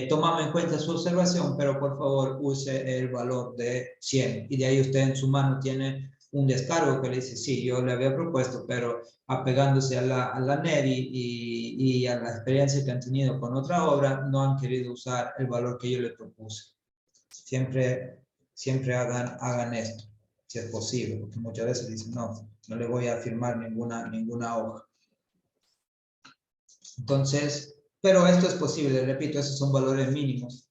Tomamos en cuenta su observación, pero por favor use el valor de 100. Y de ahí usted en su mano tiene un descargo que le dice, sí, yo le había propuesto, pero apegándose a la NEVI y a la experiencia que han tenido con otra obra, no han querido usar el valor que yo le propuse. Siempre hagan esto, si es posible, porque muchas veces dicen, no le voy a firmar ninguna hoja. Entonces, pero esto es posible, repito, esos son valores mínimos.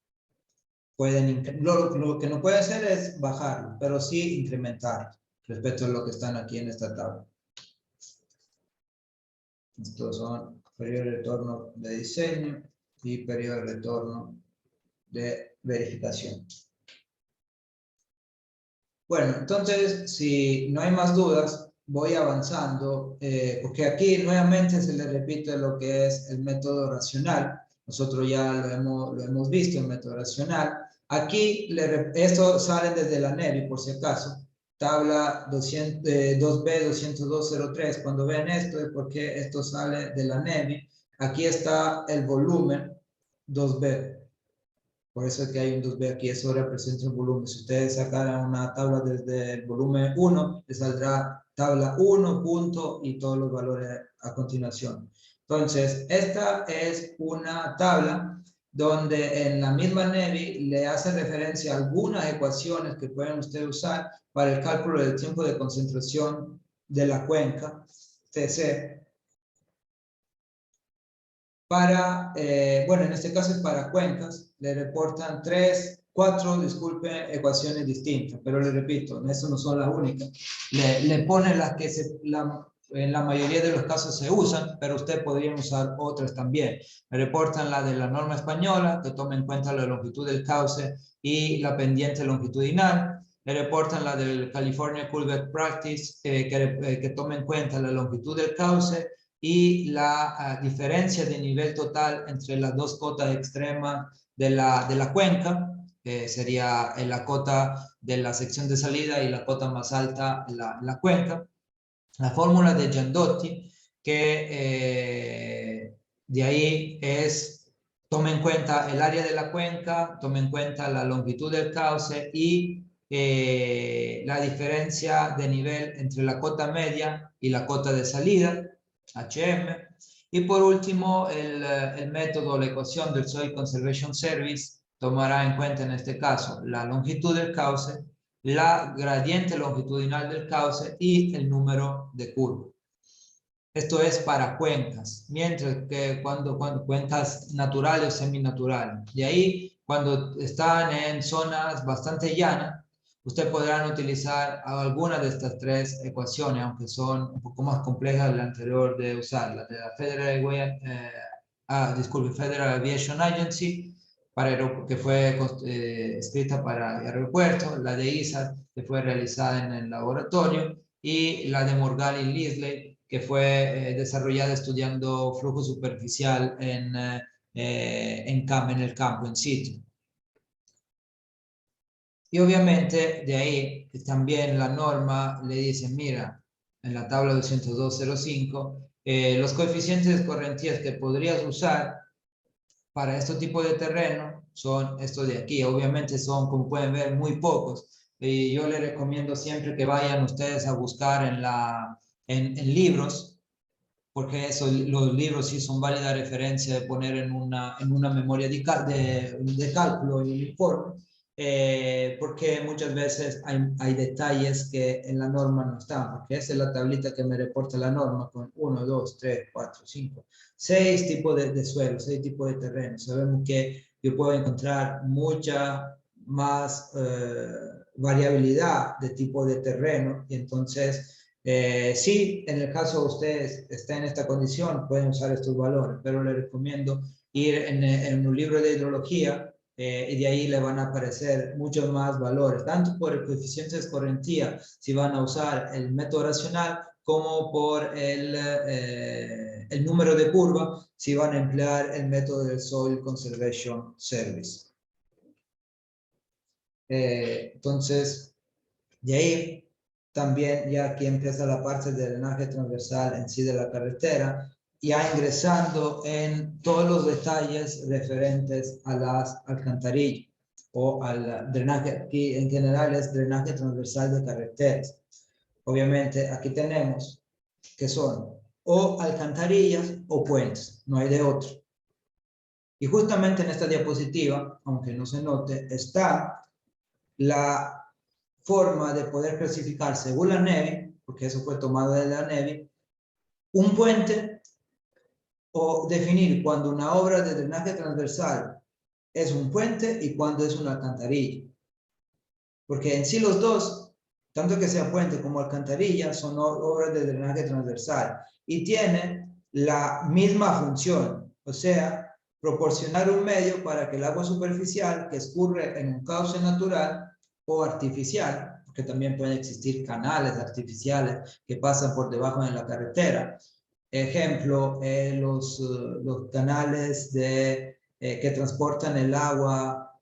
Lo que no puede hacer es bajarlo, pero sí incrementar respecto a lo que están aquí en esta tabla. Estos son periodo de retorno de diseño y periodo de retorno de verificación. Bueno, entonces, si no hay más dudas, voy avanzando, porque aquí nuevamente se le repite lo que es el método racional. Nosotros ya lo hemos visto, el método racional. Aquí, esto sale desde la NEVI, por si acaso. Tabla 2B20203. Cuando ven esto es porque esto sale de la NEVI. Aquí está el volumen 2B. Por eso es que hay un 2B aquí, eso representa el volumen. Si ustedes sacaran una tabla desde el volumen 1, les saldrá tabla 1, punto y todos los valores a continuación. Entonces, esta es una tabla donde en la misma NEVI le hace referencia a algunas ecuaciones que pueden ustedes usar para el cálculo del tiempo de concentración de la cuenca, TC. Bueno, en este caso es para cuencas, le reportan 4 ecuaciones distintas, pero le repito, eso no son las únicas. Le ponen las que en la mayoría de los casos se usan, pero usted podría usar otras también. Le reportan la de la norma española, que toma en cuenta la longitud del cauce y la pendiente longitudinal. Le reportan la del California Culvert Practice, que toma en cuenta la longitud del cauce y la diferencia de nivel total entre las dos cotas extremas de la cuenca, sería la cota de la sección de salida y la cota más alta, la cuenca. La fórmula de Giandotti, que de ahí toma en cuenta el área de la cuenca, toma en cuenta la longitud del cauce y la diferencia de nivel entre la cota media y la cota de salida, HM. Y por último, el método, la ecuación del Soil Conservation Service tomará en cuenta en este caso la longitud del cauce, la gradiente longitudinal del cauce y el número de curva. Esto es para cuencas, mientras que cuando cuencas naturales o seminaturales. De ahí, cuando están en zonas bastante llanas, usted podrán utilizar alguna de estas 3 ecuaciones, aunque son un poco más complejas de la anterior de usar, la de la Federal Aviation Agency, que fue escrita para aeropuertos, la de ISA, que fue realizada en el laboratorio, y la de Morgan y Leslie, que fue desarrollada estudiando flujo superficial en el campo, in situ. Y obviamente de ahí también la norma le dice, mira, en la tabla 202.05, los coeficientes de escorrentías que podrías usar para este tipo de terreno son estos de aquí. Obviamente son, como pueden ver, muy pocos. Y yo les recomiendo siempre que vayan ustedes a buscar en libros, porque eso, los libros sí son válida referencia de poner en una memoria de cálculo en el informe, porque muchas veces hay detalles que en la norma no están, porque esa es la tablita que me reporta la norma con 1, 2, 3, 4, 5, 6 tipos de suelos, 6 tipos de terrenos. Sabemos que yo puedo encontrar mucha más variabilidad de tipo de terreno, y entonces sí, en el caso de ustedes estén en esta condición, pueden usar estos valores, pero les recomiendo ir en un libro de hidrología, y de ahí le van a aparecer muchos más valores, tanto por el coeficiente de escorrentía, si van a usar el método racional, como por el número de curva, si van a emplear el método del Soil Conservation Service. Entonces, de ahí también ya aquí empieza la parte del drenaje transversal en sí de la carretera, ya ingresando en todos los detalles referentes a las alcantarillas o al drenaje. Aquí en general es drenaje transversal de carreteras. Obviamente aquí tenemos que son o alcantarillas o puentes, no hay de otro. Y justamente en esta diapositiva, aunque no se note, está la forma de poder clasificar según la NEVI, porque eso fue tomado de la NEVI, un puente, o definir cuando una obra de drenaje transversal es un puente y cuando es una alcantarilla. Porque en sí los dos, tanto que sea puente como alcantarilla, son obras de drenaje transversal y tienen la misma función, o sea, proporcionar un medio para que el agua superficial que escurre en un cauce natural o artificial, porque también pueden existir canales artificiales que pasan por debajo de la carretera. Ejemplo, los canales que transportan el agua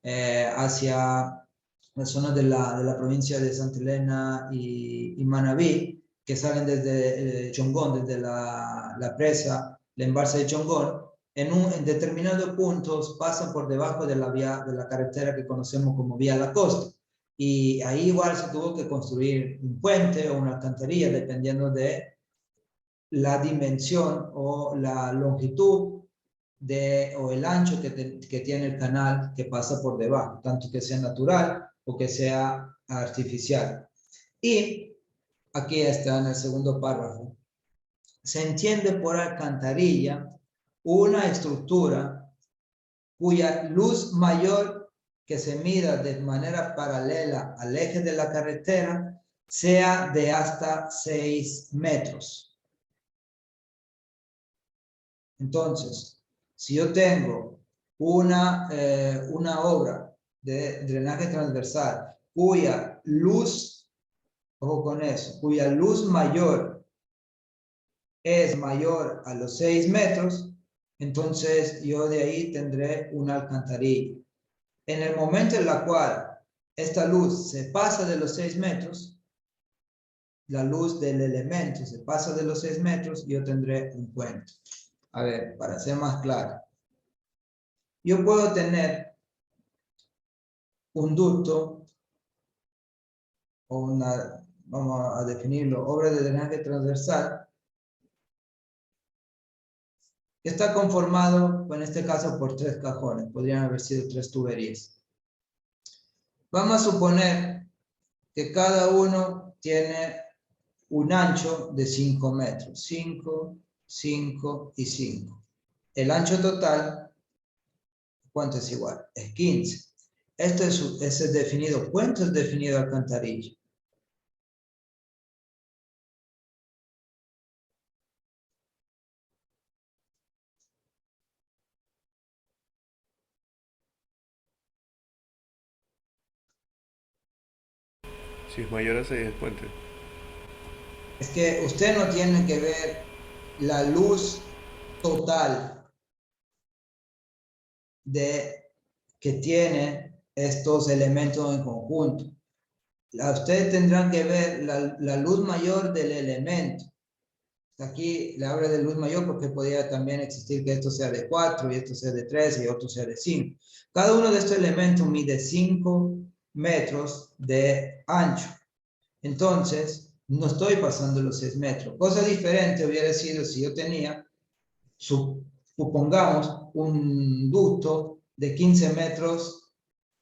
hacia las zonas de la provincia de Santa Elena y Manabí, que salen desde Chongón, desde la presa, la embalse de Chongón, en determinados puntos pasan por debajo de la vía, de la carretera que conocemos como Vía La Costa. Y ahí igual se tuvo que construir un puente o una alcantarilla, dependiendo de la dimensión o la longitud o el ancho que tiene el canal que pasa por debajo, tanto que sea natural o que sea artificial. Y aquí está en el segundo párrafo. Se entiende por alcantarilla una estructura cuya luz mayor que se mida de manera paralela al eje de la carretera sea de hasta 6 metros. Entonces, si yo tengo una obra de drenaje transversal cuya luz, ojo con eso, cuya luz mayor es mayor a los 6 metros, entonces yo de ahí tendré una alcantarilla. En el momento en el cual esta luz se pasa de los 6 metros, la luz del elemento se pasa de los 6 metros, yo tendré un puente. A ver, para ser más claro, yo puedo tener un ducto o vamos a definirlo, obra de drenaje transversal, que está conformado, en este caso, por 3 cajones, podrían haber sido 3 tuberías. Vamos a suponer que cada uno tiene un ancho de 5 metros, 5, 5 y 5. El ancho total, ¿cuánto es igual? Es 15. Este es definido puente, es definido alcantarilla. Si es mayor a 6 es puente. Es que usted no tiene que ver la luz total que tienen estos elementos en conjunto. Ustedes tendrán que ver la luz mayor del elemento. Aquí le hablo de luz mayor porque podría también existir que esto sea de 4 y esto sea de 3 y otro sea de 5. Cada uno de estos elementos mide 5 metros de ancho. Entonces, no estoy pasando los 6 metros. Cosa diferente hubiera sido si yo tenía, supongamos, un ducto de 15 metros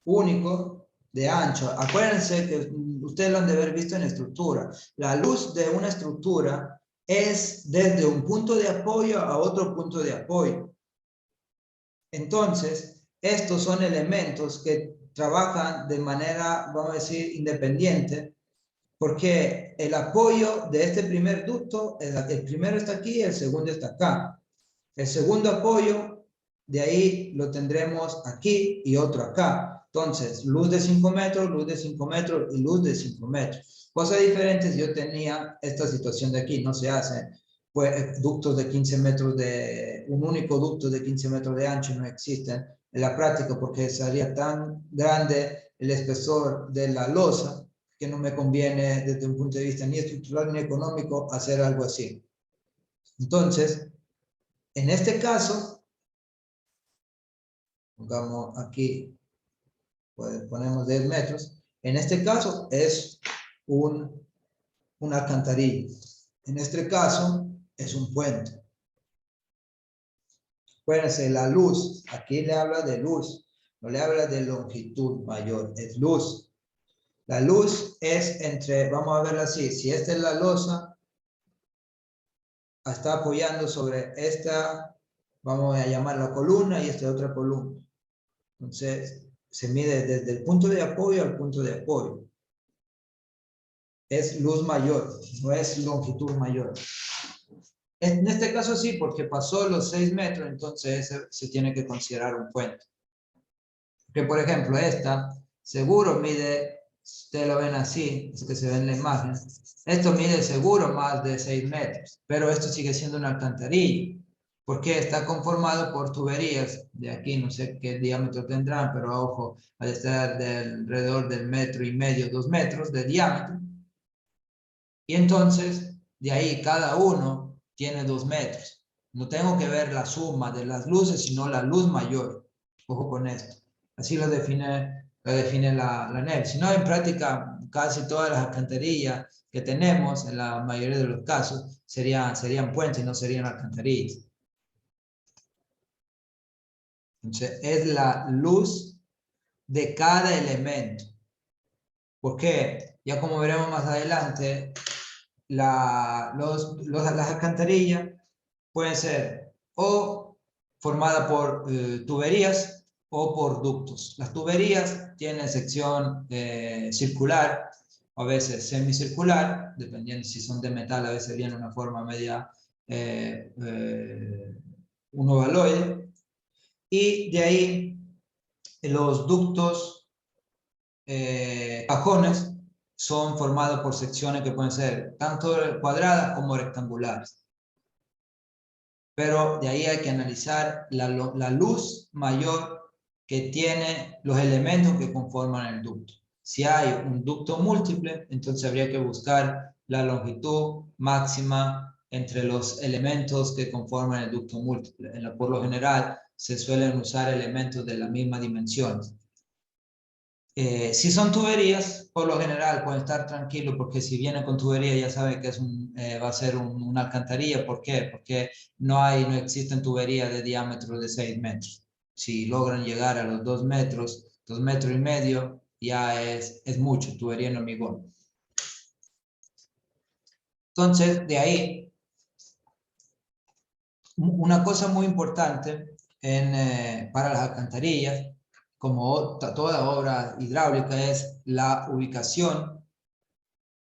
único de ancho. Acuérdense que ustedes lo han de haber visto en estructura. La luz de una estructura es desde un punto de apoyo a otro punto de apoyo. Entonces, estos son elementos que trabajan de manera, vamos a decir, independiente, porque el apoyo de este primer ducto, el primero está aquí, el segundo está acá. El segundo apoyo, de ahí lo tendremos aquí y otro acá. Entonces, luz de 5 metros, luz de 5 metros y luz de 5 metros. Cosa diferente si yo tenía esta situación de aquí, no se hace. Pues ductos de 15 metros un único ducto de 15 metros de ancho no existen en la práctica porque sería tan grande el espesor de la losa que no me conviene desde un punto de vista ni estructural ni económico hacer algo así. Entonces, en este caso, pongamos aquí, pues ponemos 10 metros. En este caso es una alcantarilla. En este caso es un puente. Acuérdense, la luz, aquí le habla de luz, no le habla de longitud mayor, es luz. La luz es entre, vamos a verlo así, si esta es la losa, está apoyando sobre esta, vamos a llamarla columna y esta otra columna. Entonces, se mide desde el punto de apoyo al punto de apoyo. Es luz mayor, no es longitud mayor. En este caso sí, porque pasó los 6 metros, entonces se tiene que considerar un puente. Que por ejemplo esta, seguro mide, ustedes lo ven así, es que se ve en la imagen, esto mide seguro más de 6 metros, pero esto sigue siendo una alcantarilla, porque está conformado por tuberías, de aquí no sé qué diámetro tendrán, pero ojo, al estar alrededor del 1,5 metros, 2 metros de diámetro, y entonces de ahí cada uno tiene 2 metros. No tengo que ver la suma de las luces, sino la luz mayor. Ojo con esto. Así lo define la NEP. Si no, en práctica, casi todas las alcantarillas que tenemos, en la mayoría de los casos, serían puentes y no serían alcantarillas. Entonces, es la luz de cada elemento. ¿Por qué? Ya como veremos más adelante, las alcantarillas pueden ser o formadas por tuberías o por ductos. Las tuberías tienen sección circular, a veces semicircular, dependiendo si son de metal, a veces viene una forma media un ovaloide, y de ahí los ductos cajones son formados por secciones que pueden ser tanto cuadradas como rectangulares. Pero de ahí hay que analizar la luz mayor que tiene los elementos que conforman el ducto. Si hay un ducto múltiple, entonces habría que buscar la longitud máxima entre los elementos que conforman el ducto múltiple. Por lo general, se suelen usar elementos de la misma dimensión. Si son tuberías, por lo general pueden estar tranquilos porque si viene con tubería ya saben que va a ser una alcantarilla. ¿Por qué? Porque no existen tuberías de diámetro de 6 metros. Si logran llegar a los 2 metros, 2 metros y medio, ya es mucho, tubería en hormigón. Entonces, de ahí, una cosa muy importante para las alcantarillas, como toda obra hidráulica, es la ubicación,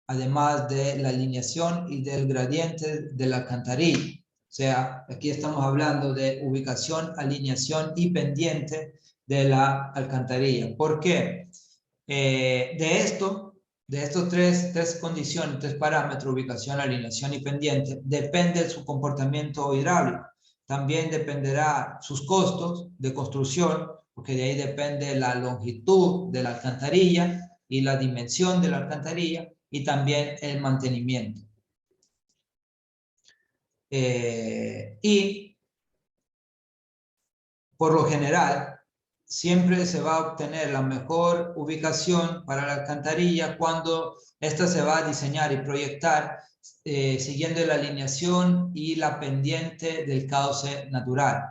además de la alineación y del gradiente de la alcantarilla. O sea, aquí estamos hablando de ubicación, alineación y pendiente de la alcantarilla. ¿Por qué? De estos tres condiciones, 3 parámetros, ubicación, alineación y pendiente, depende su comportamiento hidráulico. También dependerá sus costos de construcción, porque de ahí depende la longitud de la alcantarilla y la dimensión de la alcantarilla y también el mantenimiento. Y por lo general, siempre se va a obtener la mejor ubicación para la alcantarilla cuando esta se va a diseñar y proyectar siguiendo la alineación y la pendiente del cauce natural.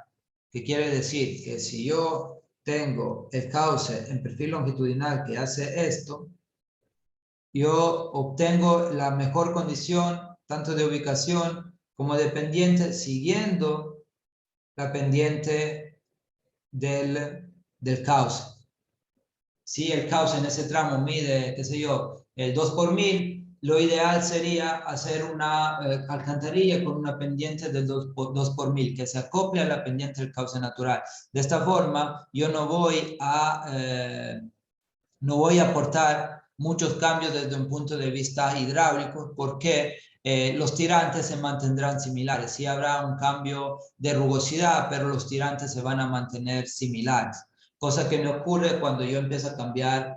¿Qué quiere decir? Que si yo tengo el cauce en perfil longitudinal que hace esto, yo obtengo la mejor condición tanto de ubicación como de pendiente siguiendo la pendiente del cauce. Si el cauce en ese tramo mide, qué sé yo, el 2 por 1000, lo ideal sería hacer una alcantarilla con una pendiente del 2 por 1000 que se acople a la pendiente del cauce natural. De esta forma, yo no voy a aportar muchos cambios desde un punto de vista hidráulico porque los tirantes se mantendrán similares. Sí habrá un cambio de rugosidad, pero los tirantes se van a mantener similares. Cosa que no ocurre cuando yo empiezo a cambiar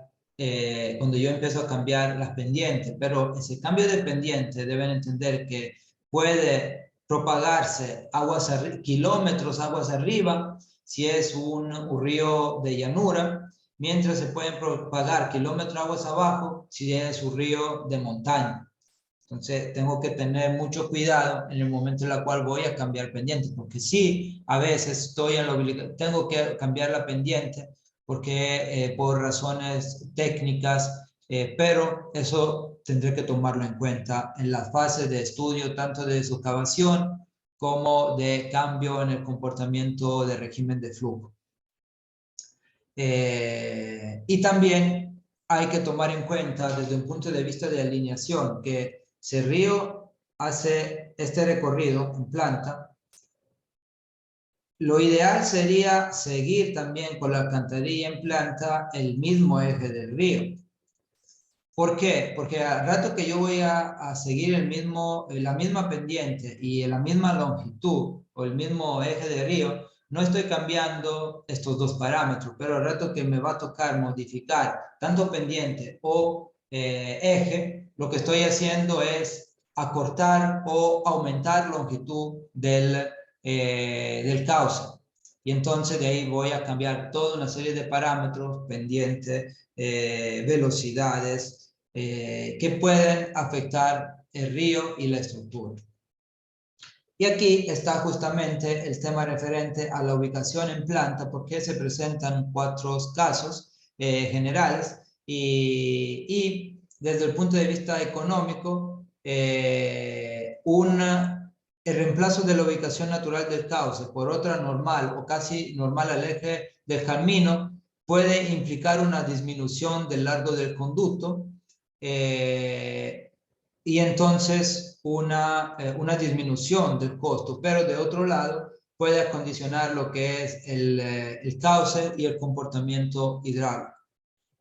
las pendientes. Pero ese cambio de pendiente deben entender que puede propagarse kilómetros aguas arriba si es un río de llanura, mientras se pueden propagar kilómetros aguas abajo si es un río de montaña. Entonces tengo que tener mucho cuidado en el momento en el cual voy a cambiar pendiente, porque sí, a veces tengo que cambiar la pendiente porque por razones técnicas, pero eso tendré que tomarlo en cuenta en la fase de estudio tanto de socavación como de cambio en el comportamiento de régimen de flujo. Y también hay que tomar en cuenta desde un punto de vista de alineación que si el río hace este recorrido en planta, lo ideal sería seguir también con la alcantarilla en planta el mismo eje del río. ¿Por qué? Porque al rato que yo voy a seguir la misma pendiente y la misma longitud o el mismo eje de río, no estoy cambiando estos dos parámetros, pero al rato que me va a tocar modificar tanto pendiente o eje, lo que estoy haciendo es acortar o aumentar longitud del cauce. Y entonces de ahí voy a cambiar toda una serie de parámetros, pendiente, velocidades, que pueden afectar el río y la estructura. Y aquí está justamente el tema referente a la ubicación en planta, porque se presentan 4 casos generales y desde el punto de vista económico, el reemplazo de la ubicación natural del cauce por otra normal o casi normal al eje del camino puede implicar una disminución del largo del conducto, y entonces una disminución del costo, pero de otro lado puede acondicionar lo que es el cauce y el comportamiento hidráulico.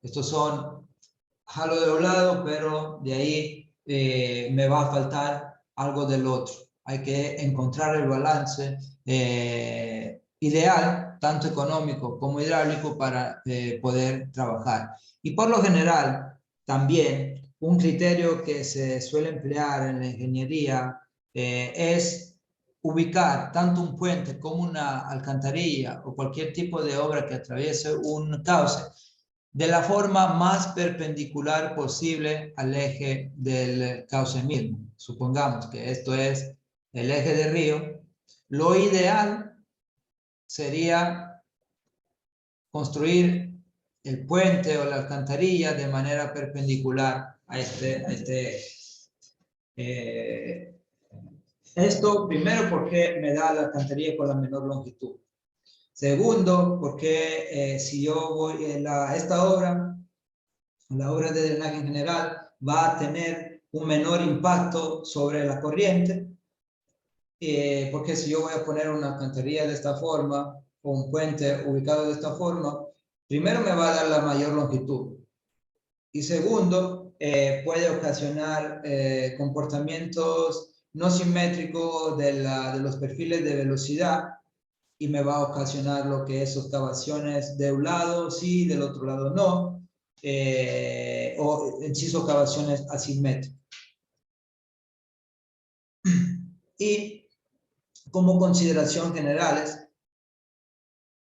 Estos son jalo de un lado, pero de ahí me va a faltar algo del otro. Hay que encontrar el balance ideal, tanto económico como hidráulico, para poder trabajar. Y por lo general, también un criterio que se suele emplear en la ingeniería es ubicar tanto un puente como una alcantarilla o cualquier tipo de obra que atraviese un cauce de la forma más perpendicular posible al eje del cauce mismo. Supongamos que esto es el eje del río. Lo ideal sería construir el puente o la alcantarilla de manera perpendicular a este eje. Esto primero porque me da la alcantarilla con la menor longitud. Segundo, porque si yo voy esta obra, la obra de drenaje en general, va a tener un menor impacto sobre la corriente, porque si yo voy a poner una alcantarilla de esta forma o un puente ubicado de esta forma, primero me va a dar la mayor longitud y segundo, puede ocasionar comportamientos no simétricos de los perfiles de velocidad y me va a ocasionar lo que es excavaciones de un lado sí, del otro lado no, o en sí excavaciones asimétricas. Y como consideración generales,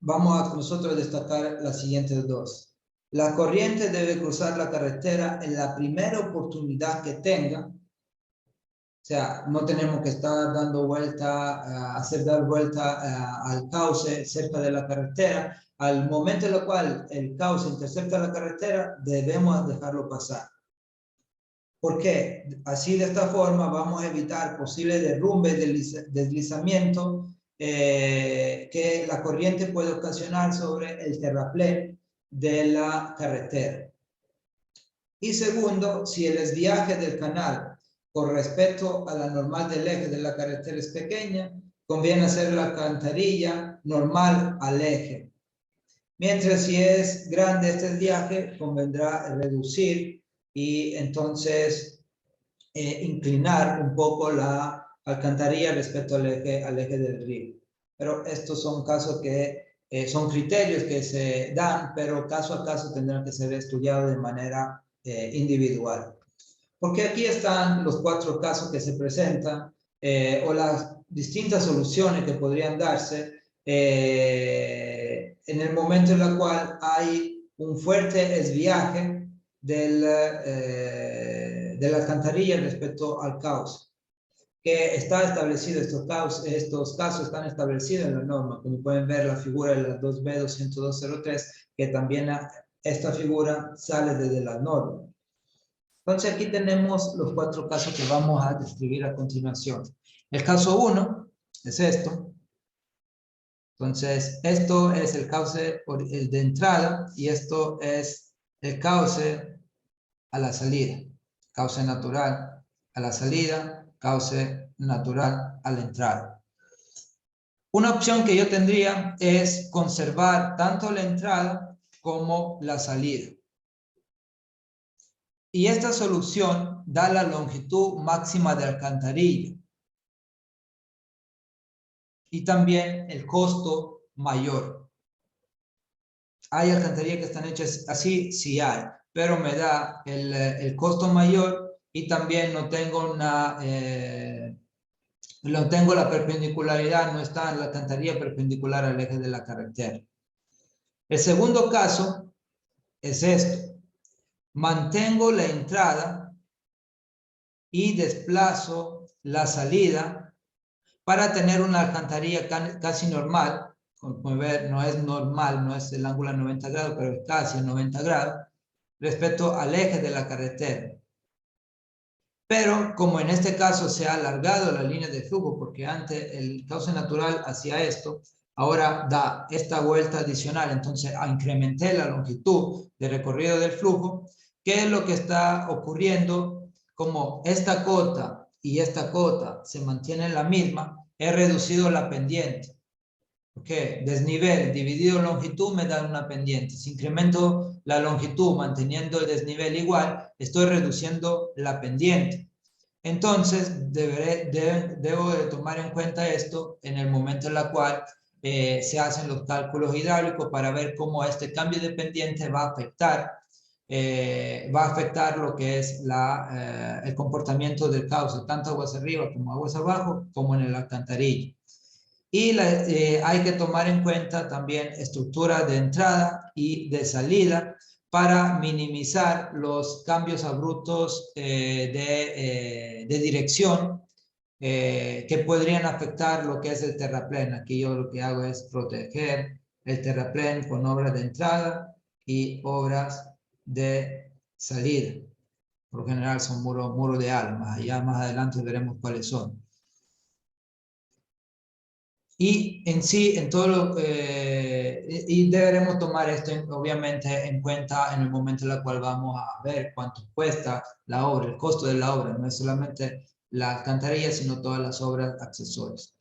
vamos a nosotros destacar las siguientes dos. La corriente debe cruzar la carretera en la primera oportunidad que tenga. O sea, no tenemos que estar dando vuelta, dar vuelta al cauce cerca de la carretera. Al momento en el cual el cauce intercepta la carretera, debemos dejarlo pasar. ¿Por qué? Así, de esta forma, vamos a evitar posibles derrumbes, deslizamiento que la corriente puede ocasionar sobre el terraplén de la carretera. Y segundo, si el desviaje del canal con respecto a la normal del eje de la carretera es pequeña, conviene hacer la alcantarilla normal al eje. Mientras si es grande este desviaje, convendrá reducir y entonces inclinar un poco la alcantarilla respecto al eje del río. Pero estos son casos que son criterios que se dan, pero caso a caso tendrán que ser estudiados de manera individual. Porque aquí están los 4 casos que se presentan o las distintas soluciones que podrían darse en el momento en el cual hay un fuerte desviaje de la alcantarilla respecto al cauce, que está establecido, estos casos están establecidos en la norma, como pueden ver la figura de la 2B20203, que también esta figura sale desde la norma. Entonces aquí tenemos los 4 casos que vamos a describir a continuación. El caso 1 es esto. Entonces esto es el cauce el de entrada y esto es el cauce a la salida. Cauce natural a la salida, cauce natural a la entrada. Una opción que yo tendría es conservar tanto la entrada como la salida. Y esta solución da la longitud máxima de alcantarilla. Y también el costo mayor. ¿Hay alcantarillas que están hechas así? Sí hay. Pero me da el costo mayor y también no tengo la perpendicularidad, no está en la alcantarilla perpendicular al eje de la carretera. El segundo caso es esto. Mantengo la entrada y desplazo la salida para tener una alcantarilla casi normal. Como pueden ver, no es normal, no es el ángulo a 90 grados, pero es casi a 90 grados respecto al eje de la carretera. Pero como en este caso se ha alargado la línea de flujo, porque antes el cauce natural hacía esto, ahora da esta vuelta adicional, entonces incrementé la longitud de recorrido del flujo. ¿Qué es lo que está ocurriendo? Como esta cota y esta cota se mantienen la misma, he reducido la pendiente. Okay. Desnivel dividido longitud me da una pendiente. Si incremento la longitud manteniendo el desnivel igual, estoy reduciendo la pendiente. Entonces, debo de tomar en cuenta esto en el momento en el cual se hacen los cálculos hidráulicos para ver cómo este cambio de pendiente va a afectar lo que es el comportamiento del cauce, tanto aguas arriba como aguas abajo, como en el alcantarilla. Y hay que tomar en cuenta también estructura de entrada y de salida para minimizar los cambios abruptos de dirección que podrían afectar lo que es el terraplén. Aquí yo lo que hago es proteger el terraplén con obras de entrada y obras de salida. Por lo general son muros de alma. Ya más adelante veremos cuáles son. Y en sí, y deberemos tomar esto obviamente en cuenta en el momento en el cual vamos a ver cuánto cuesta la obra, el costo de la obra, no es solamente la alcantarilla, sino todas las obras accesorias.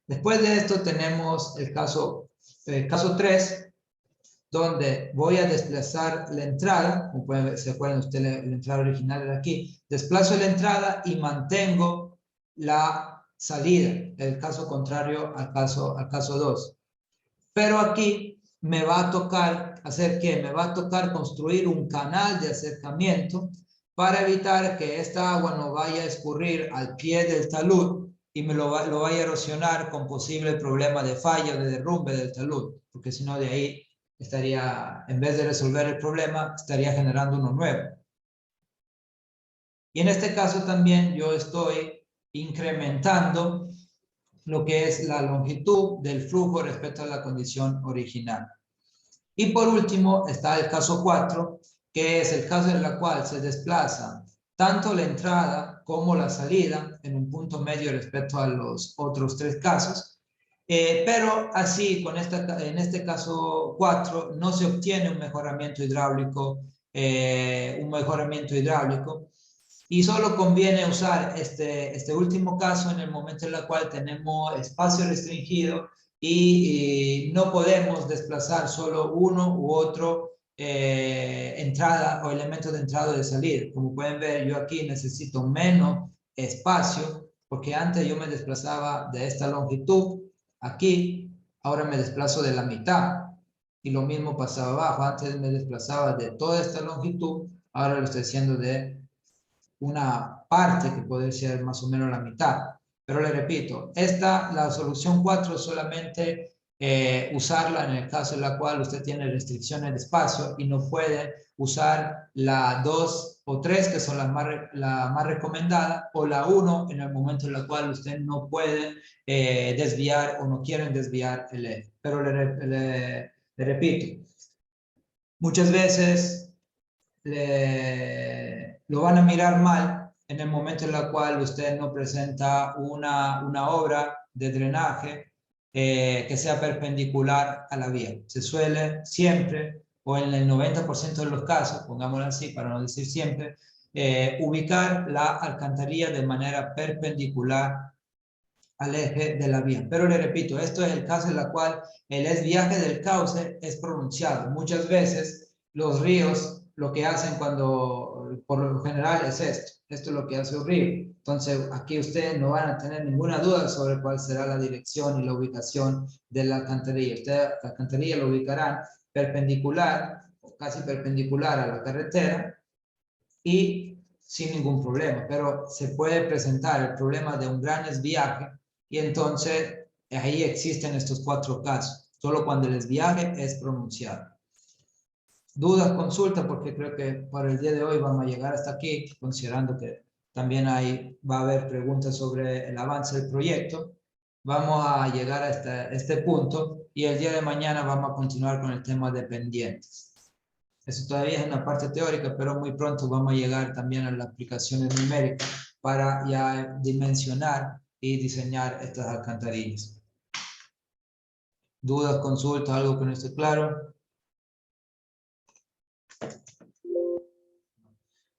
Después de esto tenemos el caso 3, donde voy a desplazar la entrada, como pueden ver, se acuerdan ustedes, la entrada original era aquí, desplazo la entrada y mantengo la salida, el caso contrario al caso 2. Pero aquí me va a tocar hacer ¿qué? Me va a tocar construir un canal de acercamiento para evitar que esta agua no vaya a escurrir al pie del talud y lo vaya a erosionar con posible problema de falla o de derrumbe del talud, porque si no de ahí estaría, en vez de resolver el problema, estaría generando uno nuevo. Y en este caso también yo estoy incrementando lo que es la longitud del flujo respecto a la condición original. Y por último está el caso 4, que es el caso en el cual se desplaza tanto la entrada como la salida en un punto medio respecto a los otros 3 casos. Pero así, en este caso 4, no se obtiene un mejoramiento hidráulico, y solo conviene usar este último caso en el momento en el cual tenemos espacio restringido y no podemos desplazar solo uno u otro entrada o elemento de entrada o de salida. Como pueden ver, yo aquí necesito menos espacio porque antes yo me desplazaba de esta longitud aquí, ahora me desplazo de la mitad. Y lo mismo pasaba abajo, antes me desplazaba de toda esta longitud, ahora lo estoy haciendo de una parte que puede ser más o menos la mitad. Pero le repito, la solución 4 es solamente usarla en el caso en la cual usted tiene restricciones de espacio y no puede usar la 2 o 3, que son la más recomendada, o la 1 en el momento en el cual usted no puede desviar o no quieren desviar el eje. Pero le repito, muchas veces lo van a mirar mal en el momento en el cual usted no presenta una obra de drenaje que sea perpendicular a la vía. Se suele siempre, o en el 90% de los casos, pongámoslo así para no decir siempre, ubicar la alcantarilla de manera perpendicular al eje de la vía. Pero le repito, esto es el caso en el cual el desviaje del cauce es pronunciado. Muchas veces los ríos lo que hacen por lo general es esto es lo que hace un río. Entonces aquí ustedes no van a tener ninguna duda sobre cuál será la dirección y la ubicación de la alcantarilla. Ustedes la alcantarilla lo ubicarán perpendicular, o casi perpendicular a la carretera y sin ningún problema, pero se puede presentar el problema de un gran desviaje y entonces ahí existen estos 4 casos, solo cuando el desviaje es pronunciado. Dudas, consulta, porque creo que para el día de hoy vamos a llegar hasta aquí, considerando que también va a haber preguntas sobre el avance del proyecto. Vamos a llegar a este punto y el día de mañana vamos a continuar con el tema de pendientes. Eso todavía es una parte teórica, pero muy pronto vamos a llegar también a las aplicaciones numéricas para ya dimensionar y diseñar estas alcantarillas. ¿Dudas, consultas, algo que no esté claro?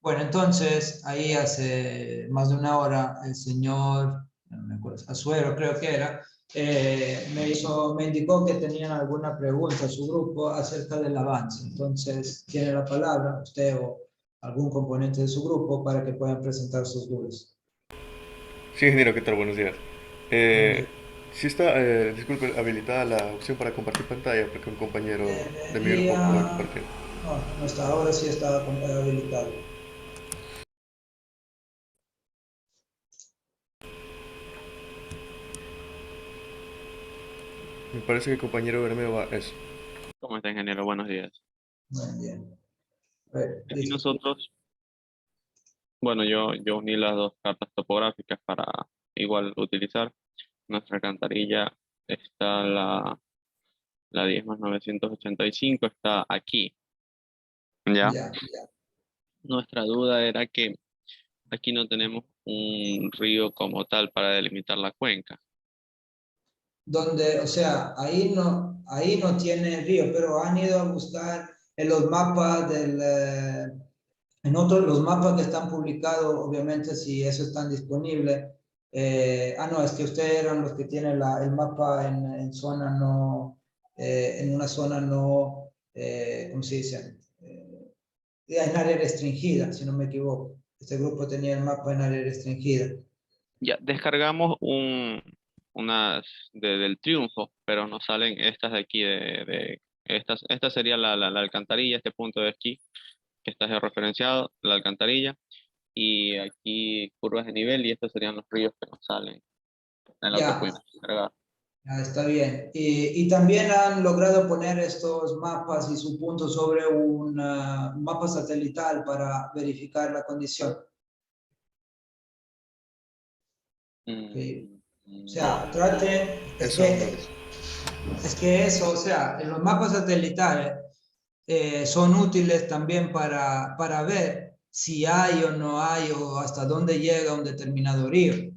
Bueno, entonces, ahí hace más de una hora el señor, no me acuerdo, Azuero creo que era, me indicó que tenían alguna pregunta a su grupo acerca del avance. Entonces, tiene la palabra usted o algún componente de su grupo para que puedan presentar sus dudas. Sí, ingeniero, ¿qué tal? Buenos días. Buen Eh, día. sí está, disculpe, habilitada la opción para compartir pantalla porque un compañero de mi grupo no la Debería, compartió. no, no está, ahora sí está habilitado. Me parece que el compañero Bermeo va eso. ¿Cómo está, ingeniero? Buenos días. Muy bien. A ver, Aquí listo. nosotros, bueno, yo uní las dos cartas topográficas para igual utilizar. Nuestra alcantarilla está la 10 más 985 está aquí, ¿ya? Ya. Nuestra duda era que aquí no tenemos un río como tal para delimitar la cuenca. Donde, o sea, ahí no tiene río, pero han ido a buscar en los mapas en otros, los mapas que están publicados, obviamente si eso está disponible. No, es que ustedes eran los que tienen el mapa en zona no, en una zona no, ¿cómo se dice? En área restringida, si no me equivoco. Este grupo tenía el mapa en área restringida. Ya, descargamos unas del Triunfo, pero nos salen estas de aquí, esta sería la alcantarilla, este punto de aquí, que está georreferenciado, la alcantarilla, y aquí curvas de nivel, y estos serían los ríos que nos salen. en lo que Ya. pudimos cargar. Ah, está bien. Y también han logrado poner estos mapas y su punto sobre un mapa satelital para verificar la condición. Ok. O sea, trate, Eso no. es que eso, o sea, en los mapas satelitales son útiles también para ver si hay o no hay o hasta dónde llega un determinado río.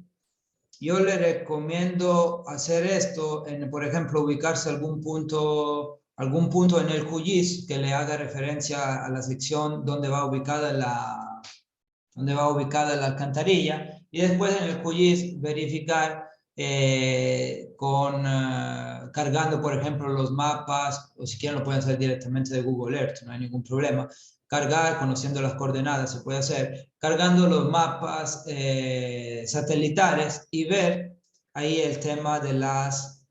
Yo le recomiendo hacer esto, por ejemplo, ubicarse algún punto en el QGIS que le haga referencia a la sección donde va ubicada la alcantarilla, y después en el QGIS verificar cargando, por ejemplo, los mapas, o si quieren lo pueden hacer directamente de Google Earth, no hay ningún problema. Cargar, conociendo las coordenadas, se puede hacer, cargando los mapas satelitales y ver ahí el tema de las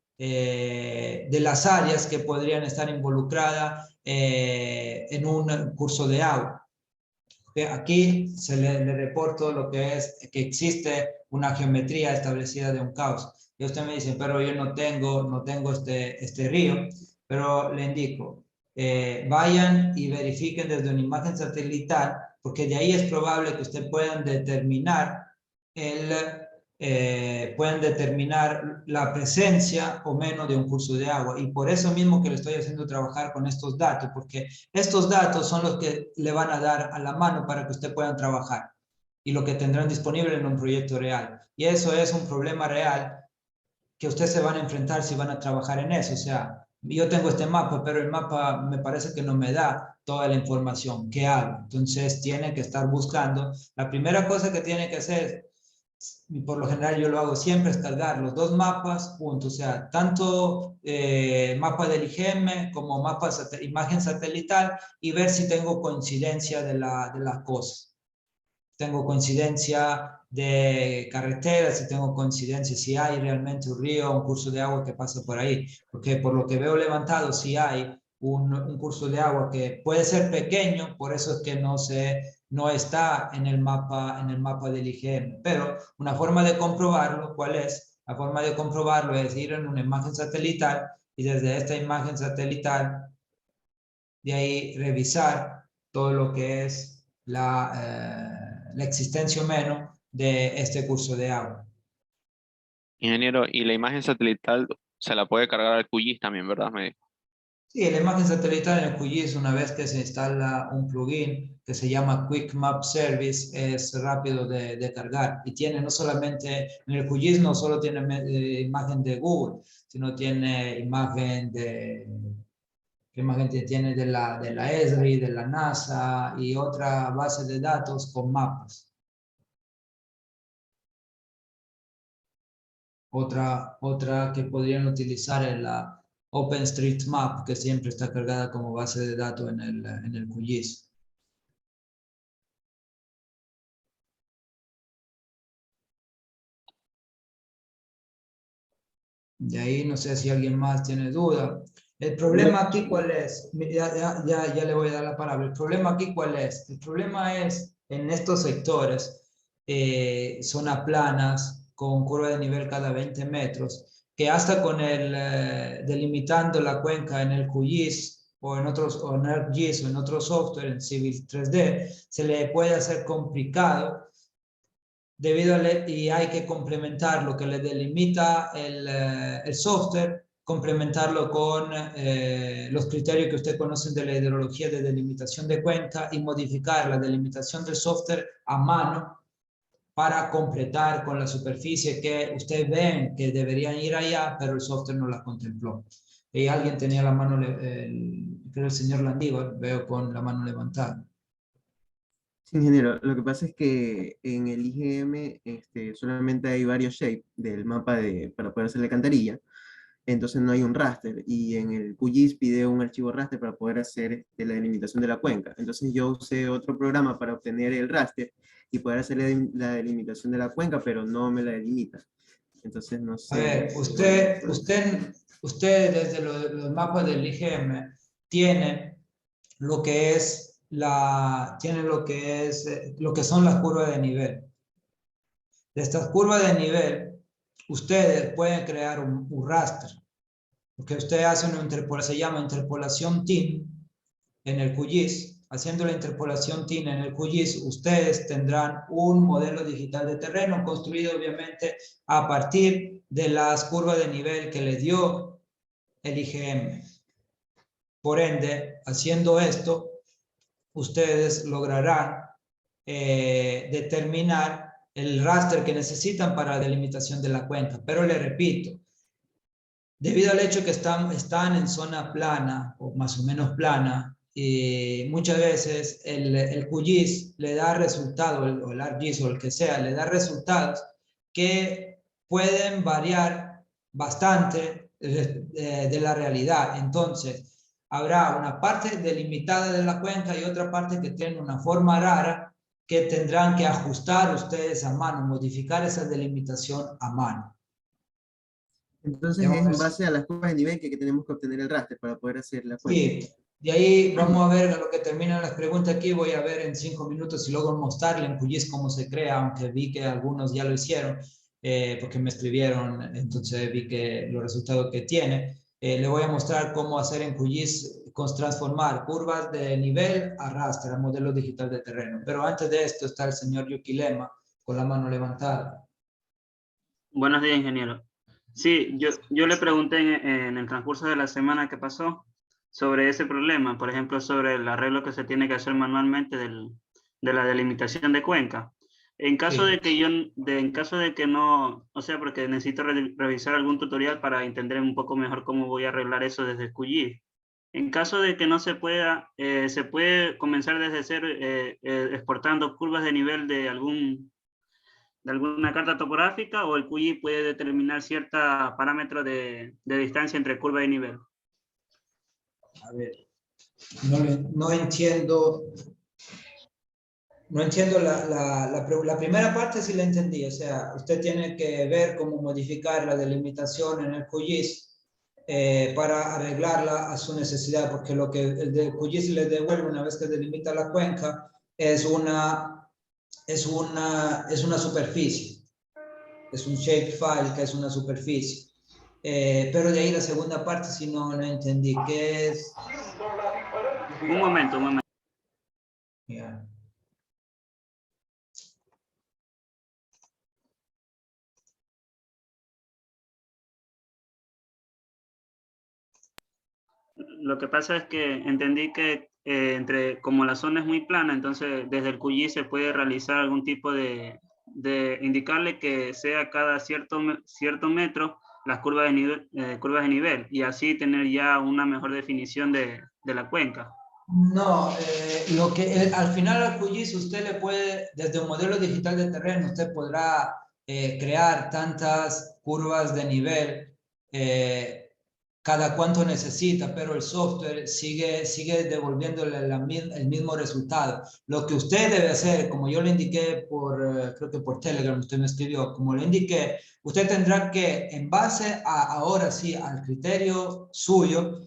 áreas que podrían estar involucradas en un curso de agua. Aquí le reporto lo que es que existe una geometría establecida de un cauce. Y usted me dice, pero yo no tengo este río, pero le indico, vayan y verifiquen desde una imagen satelital, porque de ahí es probable que usted puedan determinar la presencia o menos de un curso de agua. Y por eso mismo que le estoy haciendo trabajar con estos datos, porque estos datos son los que le van a dar a la mano para que usted pueda trabajar y lo que tendrán disponible en un proyecto real. Y eso es un problema real que ustedes se van a enfrentar si van a trabajar en eso. O sea, yo tengo este mapa, pero el mapa me parece que no me da toda la información. ¿Qué hago? Entonces tiene que estar buscando. La primera cosa que tiene que hacer, y por lo general yo lo hago siempre, es cargar los dos mapas juntos, o sea, tanto mapa del IGM como imagen satelital, y ver si tengo coincidencia de las cosas. Tengo coincidencia de carreteras, si tengo coincidencia, si hay realmente un río, un curso de agua que pasa por ahí, porque por lo que veo levantado, si hay un curso de agua que puede ser pequeño, por eso es que no está en el mapa del IGM, pero una forma de comprobarlo, ¿cuál es? La forma de comprobarlo es ir en una imagen satelital y desde esta imagen satelital, de ahí revisar todo lo que es la existencia o menos de este curso de agua. Ingeniero, y la imagen satelital se la puede cargar al QGIS también, ¿verdad? Me dijo. Sí, la imagen satelital en el QGIS, una vez que se instala un plugin que se llama Quick Map Service, es rápido de cargar y tiene no solamente, en el QGIS no solo tiene imagen de Google, sino tiene imagen ¿qué imagen tiene de la ESRI, de la NASA y otra base de datos con mapas? Otra que podrían utilizar es la OpenStreetMap, que siempre está cargada como base de datos en el QGIS. De ahí no sé si alguien más tiene duda. El problema aquí, ¿cuál es? Ya le voy a dar la palabra. El problema aquí, ¿cuál es? El problema es en estos sectores, zona planas, con curva de nivel cada 20 metros, que hasta con delimitando la cuenca en el QGIS o en ArcGIS o en otro software, en Civil 3D, se le puede hacer complicado y hay que complementar lo que le delimita el software, complementarlo con los criterios que usted conoce de la hidrología de delimitación de cuenca y modificar la delimitación del software a mano para completar con la superficie que ustedes ven que deberían ir allá, pero el software no la contempló. Y alguien tenía la mano, creo el señor Landívar, veo con la mano levantada. Sí, ingeniero, lo que pasa es que en el IGM solamente hay varios shapes del mapa para poder hacer la alcantarilla, entonces no hay un raster, y en el QGIS pide un archivo raster para poder hacer la delimitación de la cuenca. Entonces yo usé otro programa para obtener el raster y poder hacer la delimitación de la cuenca, pero no me la delimita. Entonces no sé. A ver, usted desde los mapas del IGM tiene lo que es lo que son las curvas de nivel. De estas curvas de nivel, ustedes pueden crear un raster, porque usted hace una interpolación, se llama interpolación TIN en el QGIS. Haciendo la interpolación TIN en el QGIS, ustedes tendrán un modelo digital de terreno construido obviamente a partir de las curvas de nivel que le dio el IGM. Por ende, haciendo esto, ustedes lograrán determinar el raster que necesitan para la delimitación de la cuenca. Pero le repito, debido al hecho que están en zona plana o más o menos plana, muchas veces el QGIS le da resultados, o el ArcGIS o el que sea, le da resultados que pueden variar bastante de la realidad. Entonces, habrá una parte delimitada de la cuenca y otra parte que tiene una forma rara que tendrán que ajustar ustedes a mano, modificar esa delimitación a mano. Entonces es en base a las curvas de nivel que tenemos que obtener el raster para poder hacer la cuenta. Sí, de ahí vamos a ver a lo que terminan las preguntas aquí. Voy a ver en 5 minutos si logro mostrarle en QGIS cómo se crea, aunque vi que algunos ya lo hicieron, porque me escribieron, entonces vi que los resultados que tiene. Le voy a mostrar cómo hacer en QGIS, transformar curvas de nivel a raster, a modelo digital de terreno. Pero antes de esto está el señor Yuki Lema con la mano levantada. Buenos días, ingeniero. Sí, yo le pregunté en el transcurso de la semana que pasó sobre ese problema, por ejemplo, sobre el arreglo que se tiene que hacer manualmente de la delimitación de cuenca. En caso Sí. de que en caso de que no, o sea, porque necesito revisar algún tutorial para entender un poco mejor cómo voy a arreglar eso desde QGIS. En caso de que no se pueda, se puede comenzar desde cero exportando curvas de nivel de alguna carta topográfica, o el QGIS puede determinar ciertos parámetros de distancia entre curva y nivel. A ver, no entiendo. No entiendo la primera parte, sí la entendí. O sea, usted tiene que ver cómo modificar la delimitación en el QGIS para arreglarla a su necesidad, porque lo que el de QGIS le devuelve una vez que delimita la cuenca es una superficie. Es un shapefile que es una superficie. Pero de ahí la segunda parte sí no entendí. ¿Qué es? Un momento. Yeah. Lo que pasa es que entendí que como la zona es muy plana, entonces desde el QGIS se puede realizar algún tipo de indicarle que sea cada cierto metro las curvas de nivel, y así tener ya una mejor definición de la cuenca. No, lo que al final al QGIS usted le puede, desde un modelo digital de terreno, usted podrá crear tantas curvas de nivel cada cuanto necesita, pero el software sigue devolviéndole el mismo resultado. Lo que usted debe hacer, como yo le indiqué creo que por Telegram, usted me escribió, como le indiqué, usted tendrá que, en base ahora sí, al criterio suyo,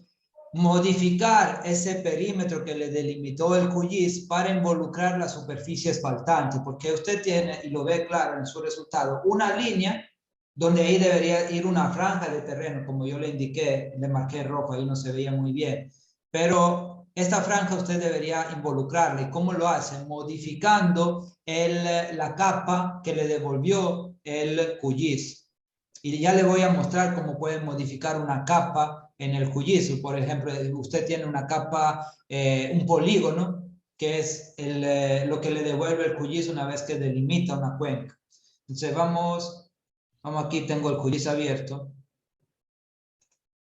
modificar ese perímetro que le delimitó el QGIS para involucrar la superficie asfaltante, porque usted tiene, y lo ve claro en su resultado, una línea donde ahí debería ir una franja de terreno, como yo le indiqué, le marqué rojo, ahí no se veía muy bien, pero esta franja usted debería involucrarla. ¿Y cómo lo hace? Modificando la capa que le devolvió el QGIS. Y ya le voy a mostrar cómo pueden modificar una capa en el QGIS. Por ejemplo, usted tiene una capa, un polígono, que es lo que le devuelve el QGIS una vez que delimita una cuenca. Entonces vamos aquí, tengo el QGIS abierto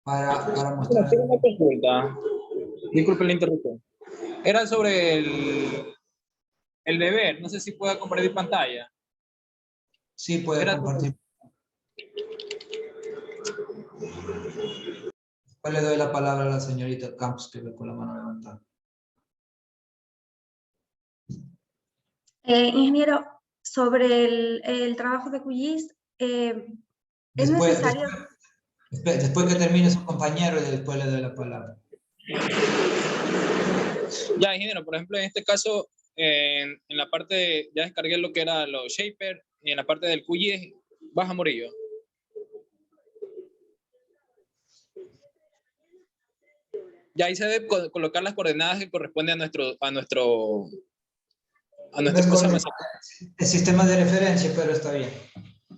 para mostrar. Tengo una consulta. Disculpe la interrupción. Era sobre el deber. No sé si pueda compartir pantalla. Sí, puede compartir. Después le doy la palabra a la señorita Campos, que ve con la mano levantada. Ingeniero, sobre el trabajo de QGIS, ¿es necesario? Después que termine su compañero y después le doy la palabra. Ya, ingeniero, por ejemplo, en este caso, en la parte, ya descargué lo que era los Shaper, y en la parte del QGIS, baja Morillo. Ya ahí se debe colocar las coordenadas que corresponden a nuestro ¿cómo se llama? El sistema de referencia, pero está bien.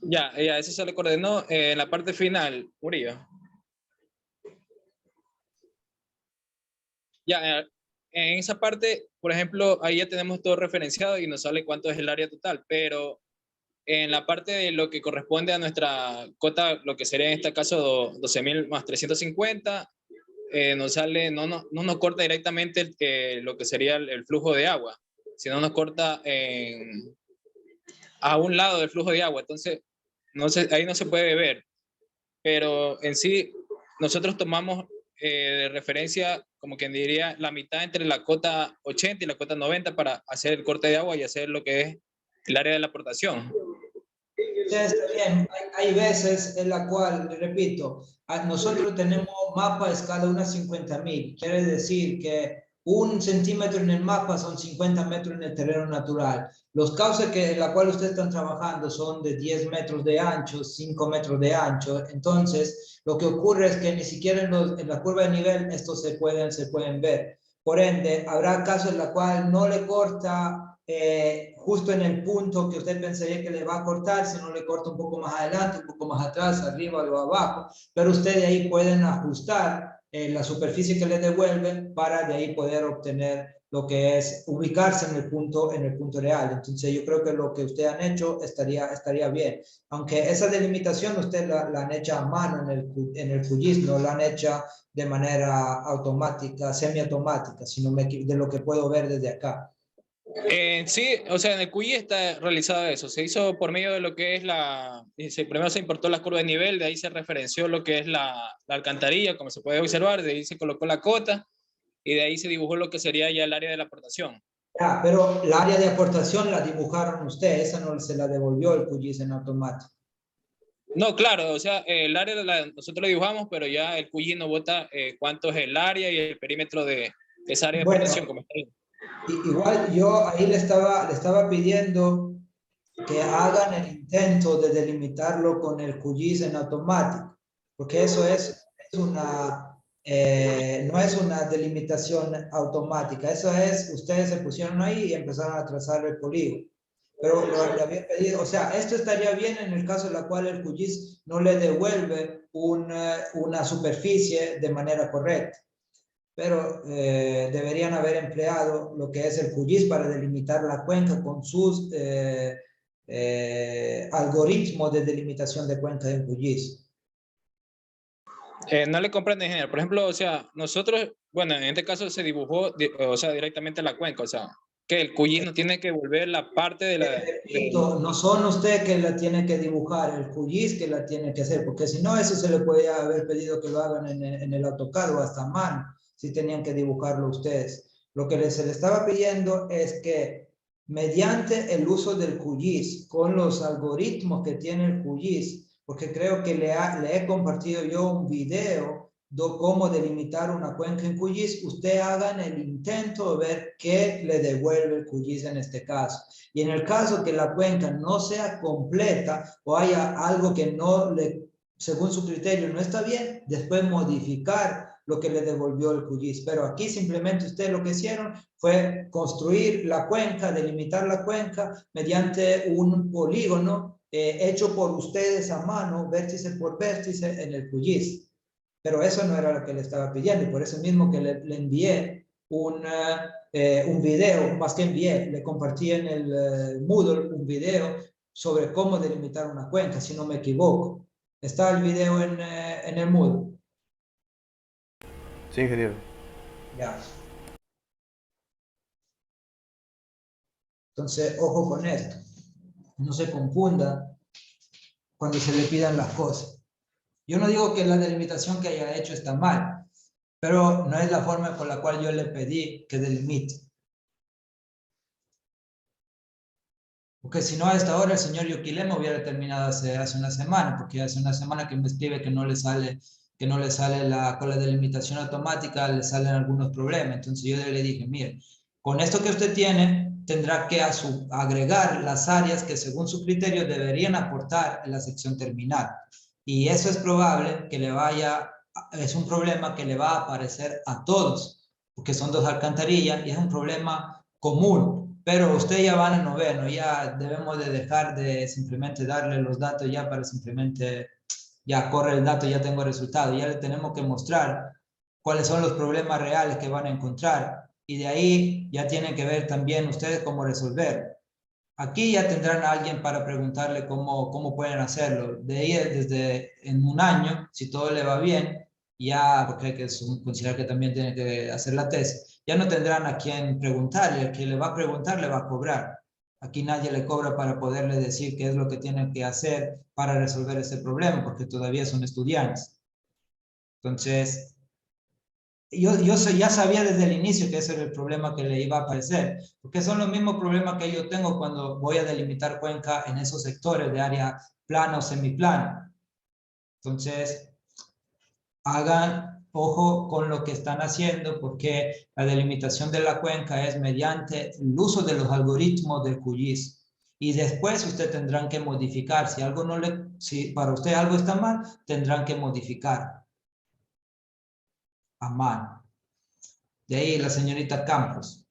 Ya, eso se le coordenó en la parte final, Murillo. Ya, en esa parte, por ejemplo, ahí ya tenemos todo referenciado y nos sale cuánto es el área total, pero en la parte de lo que corresponde a nuestra cota, lo que sería en este caso 12.000 más 350, nos sale, no nos corta directamente lo que sería el flujo de agua, sino nos corta a un lado del flujo de agua. Entonces, ahí no se puede ver, pero en sí nosotros tomamos de referencia, como quien diría, la mitad entre la cota 80 y la cota 90 para hacer el corte de agua y hacer lo que es el área de la aportación. Sí, está bien. Hay veces en la cual, repito, nosotros tenemos mapa a escala unas 50.000. Quiere decir que 1 centímetro en el mapa son 50 metros en el terreno natural. Los cauces en la cual ustedes están trabajando son de 10 metros de ancho, 5 metros de ancho. Entonces, lo que ocurre es que ni siquiera en la curva de nivel estos se pueden ver. Por ende, habrá casos en los cuales no le corta justo en el punto que usted pensaría que le va a cortar, si no le corta un poco más adelante, un poco más atrás, arriba o abajo, pero ustedes de ahí pueden ajustar la superficie que le devuelve para de ahí poder obtener lo que es ubicarse en el punto real. Entonces yo creo que lo que ustedes han hecho estaría bien, aunque esa delimitación usted la han hecho a mano en el QGIS, no la han hecho de manera automática, semiautomática, sino de lo que puedo ver desde acá. Sí, o sea, en el QI está realizado eso. Se hizo por medio de lo que es primero se importó la curva de nivel, de ahí se referenció lo que es la alcantarilla, como se puede observar, de ahí se colocó la cota y de ahí se dibujó lo que sería ya el área de la aportación. Pero el área de aportación la dibujaron ustedes, esa no se la devolvió el QGIS en automático. No, claro, o sea, el área nosotros lo dibujamos, pero ya el QI nos bota cuánto es el área y el perímetro de esa área de aportación, como está ahí. Igual yo ahí le estaba pidiendo que hagan el intento de delimitarlo con el QGIS en automático, porque eso no es una delimitación automática, eso es, ustedes se pusieron ahí y empezaron a trazar el polígono. Pero le había pedido, o sea, esto estaría bien en el caso en el cual el QGIS no le devuelve una superficie de manera correcta. Pero deberían haber empleado lo que es el QGIS para delimitar la cuenca con sus algoritmos de delimitación de cuenca en QGIS. No le comprende, ingeniero. Por ejemplo, o sea, nosotros, bueno, en este caso se dibujó, o sea, directamente la cuenca, o sea, que el QGIS no tiene que volver la parte de la... No son usted que la tiene que dibujar, el QGIS que la tiene que hacer, porque si no, eso se le podía haber pedido que lo hagan en el AutoCAD o hasta a mano, si tenían que dibujarlo ustedes. Lo que se le estaba pidiendo es que mediante el uso del QGIS, con los algoritmos que tiene el QGIS, porque creo que le he compartido yo un video de cómo delimitar una cuenca en QGIS, usted hagan el intento de ver qué le devuelve el QGIS en este caso. Y en el caso que la cuenca no sea completa o haya algo que según su criterio no está bien, después modificar lo que le devolvió el QGIS. Pero aquí simplemente ustedes lo que hicieron fue construir la cuenca, delimitar la cuenca mediante un polígono hecho por ustedes a mano, vértice por vértice en el QGIS. Pero eso no era lo que le estaba pidiendo y por eso mismo que le envié un video, más que envié, le compartí en el Moodle un video sobre cómo delimitar una cuenca, si no me equivoco. ¿Está el video en el Moodle? Sí, ingeniero. Ya. Entonces, ojo con esto. No se confunda cuando se le pidan las cosas. Yo no digo que la delimitación que haya hecho está mal, pero no es la forma con la cual yo le pedí que delimite. Porque si no, a esta hora el señor Yoquilemo hubiera terminado hace una semana, porque hace una semana que me escribe que no le sale con la delimitación automática, le salen algunos problemas. Entonces yo le dije, mire, con esto que usted tiene, tendrá que agregar las áreas que según su criterio deberían aportar en la sección terminal. Y eso es probable que le vaya es un problema que le va a aparecer a todos, porque son dos alcantarillas y es un problema común. Pero usted ya va en el noveno, ya debemos de dejar de simplemente darle los datos ya para simplemente, ya corre el dato, ya tengo el resultado. Ya le tenemos que mostrar cuáles son los problemas reales que van a encontrar. Y de ahí ya tienen que ver también ustedes cómo resolver. Aquí ya tendrán a alguien para preguntarle cómo pueden hacerlo. De ahí, desde en un año, si todo le va bien, ya, porque hay que considerar que también tiene que hacer la tesis, ya no tendrán a quien preguntarle. El que le va a preguntar le va a cobrar. Aquí nadie le cobra para poderle decir qué es lo que tienen que hacer para resolver ese problema, porque todavía son estudiantes. Entonces, yo ya sabía desde el inicio que ese era el problema que le iba a aparecer, porque son los mismos problemas que yo tengo cuando voy a delimitar cuenca en esos sectores de área plana o semiplana. Entonces, hagan ojo con lo que están haciendo, porque la delimitación de la cuenca es mediante el uso de los algoritmos del QGIS. Y después ustedes tendrán que modificar. Si para usted algo está mal, tendrán que modificar a mano. De ahí la señorita Campos.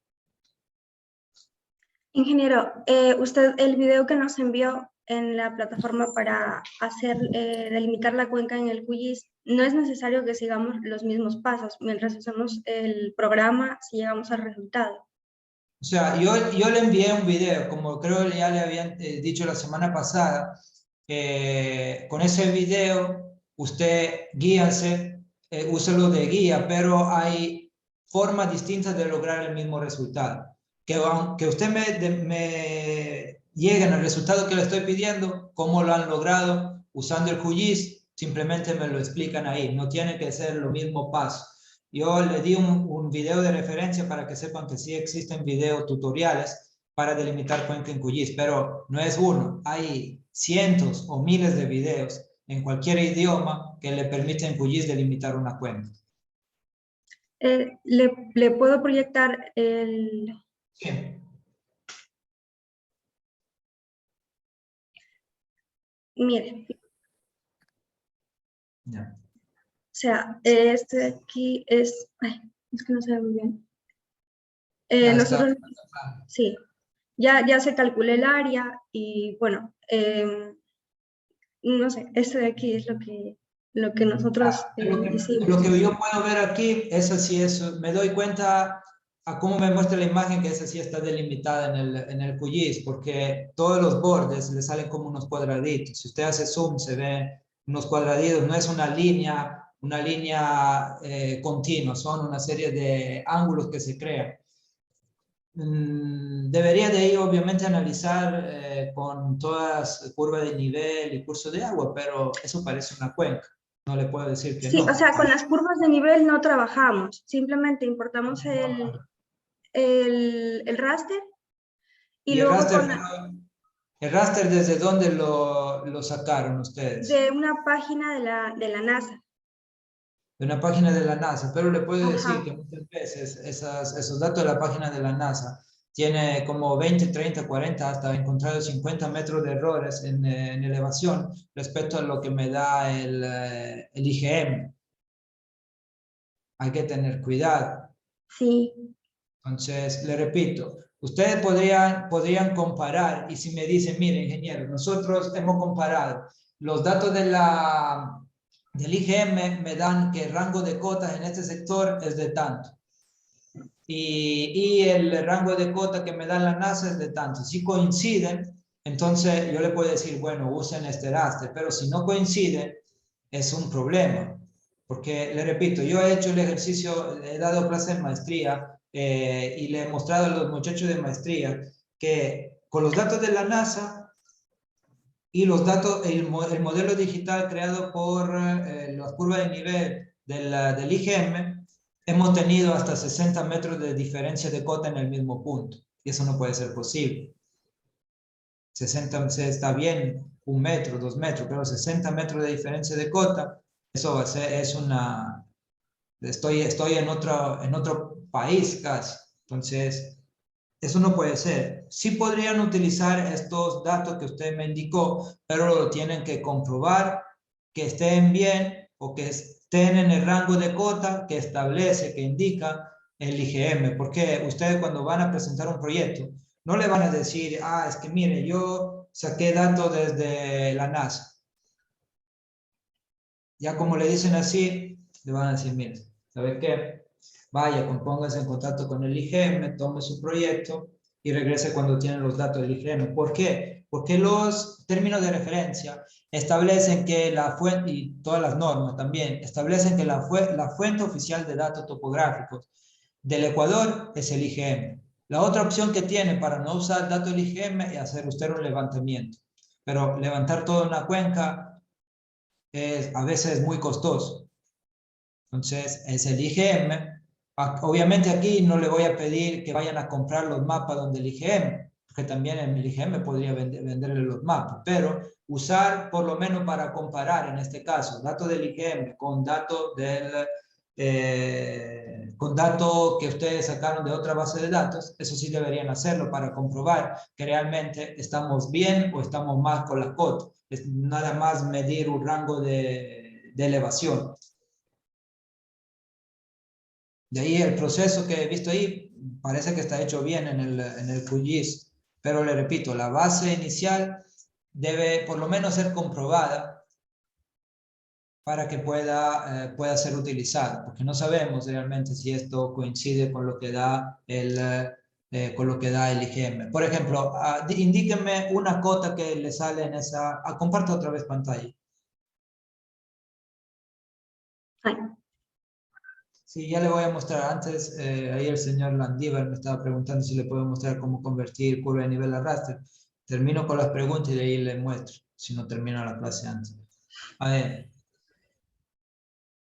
Ingeniero, usted el video que nos envió en la plataforma para hacer delimitar la cuenca en el QGIS, no es necesario que sigamos los mismos pasos mientras usamos el programa si llegamos al resultado. O sea, yo le envié un video, como creo ya le habían dicho la semana pasada, con ese video usted guíase, úselo de guía, pero hay formas distintas de lograr el mismo resultado. Que aunque usted me llegue al resultado que le estoy pidiendo, cómo lo han logrado usando el QGIS, simplemente me lo explican ahí, no tiene que ser lo mismo paso. Yo le di un video de referencia para que sepan que sí existen video tutoriales para delimitar cuenca en QGIS, pero no es uno, hay cientos o miles de videos en cualquier idioma que le permiten QGIS delimitar una cuenca. ¿Le puedo proyectar el...? Sí. Mire. Ya. O sea, este de aquí es... Ay, es que no se ve muy bien. Nosotros, sí, ya se calculó el área y bueno, no sé, este de aquí es lo que nosotros hicimos. Lo que yo puedo ver aquí es así, me doy cuenta a cómo me muestra la imagen que esa sí está delimitada en el QGIS, porque todos los bordes le salen como unos cuadraditos. Si usted hace zoom se ve unos cuadraditos, no es una línea continua, son una serie de ángulos que se crean. Debería de ir obviamente analizar con todas curvas de nivel y curso de agua, pero eso parece una cuenca, no le puedo decir que sí, no. O sea, con las curvas de nivel no trabajamos, simplemente importamos el raster y luego ¿El raster desde dónde lo sacaron ustedes? de una página de la NASA. De una página de la NASA, pero le puedo Ajá. decir que muchas veces esos datos de la página de la NASA tiene como 20, 30, 40, hasta encontrado 50 metros de errores en elevación respecto a lo que me da el IGM. Hay que tener cuidado. Sí. Entonces, le repito, ustedes podrían comparar, y si me dicen, mire, ingeniero, nosotros hemos comparado los datos del IGM, me dan que el rango de cotas en este sector es de tanto. Y el rango de cota que me da la NASA es de tanto. Si coinciden, entonces yo le puedo decir, bueno, usen este raster, pero si no coinciden, es un problema. Porque, le repito, yo he hecho el ejercicio, he dado clase en maestría y le he mostrado a los muchachos de maestría que con los datos de la NASA y los datos, el modelo digital creado por las curvas de nivel del IGM, hemos tenido hasta 60 metros de diferencia de cota en el mismo punto. Y eso no puede ser posible. 60 está bien, 1 metro, 2 metros, pero 60 metros de diferencia de cota, eso va a ser, es una... Estoy en otro país casi. Entonces, eso no puede ser. Sí podrían utilizar estos datos que usted me indicó, pero lo tienen que comprobar que estén bien o que tienen el rango de cota que establece, que indica el IGM, porque ustedes cuando van a presentar un proyecto, no le van a decir, es que mire, yo saqué datos desde la NASA. Ya como le dicen así, le van a decir, mire, ¿sabe qué? Vaya, póngase en contacto con el IGM, tome su proyecto y regrese cuando tienen los datos del IGM. ¿Por qué? Porque los términos de referencia establecen que la fuente, y todas las normas también, establecen que la fuente oficial de datos topográficos del Ecuador es el IGM. La otra opción que tiene para no usar datos del IGM es hacer usted un levantamiento. Pero levantar toda una cuenca a veces es muy costoso. Entonces, es el IGM. Obviamente aquí no le voy a pedir que vayan a comprar los mapas donde el IGM, porque también el IGM podría venderle los mapas, pero usar por lo menos para comparar, en este caso, datos del IGM con datos con datos que ustedes sacaron de otra base de datos, eso sí deberían hacerlo para comprobar que realmente estamos bien o estamos mal con la cota. Es nada más medir un rango de elevación. De ahí el proceso que he visto ahí parece que está hecho bien en el QGIS, pero le repito, la base inicial debe por lo menos ser comprobada para que pueda ser utilizada, porque no sabemos realmente si esto coincide con lo que da el IGM. Por ejemplo, indíquenme una cota que le sale en esa... comparto otra vez pantalla. Sí, ya le voy a mostrar. Antes, ahí el señor Landívar me estaba preguntando si le puedo mostrar cómo convertir curva de nivel a raster. Termino con las preguntas y de ahí le muestro, si no termino la clase antes. A ver.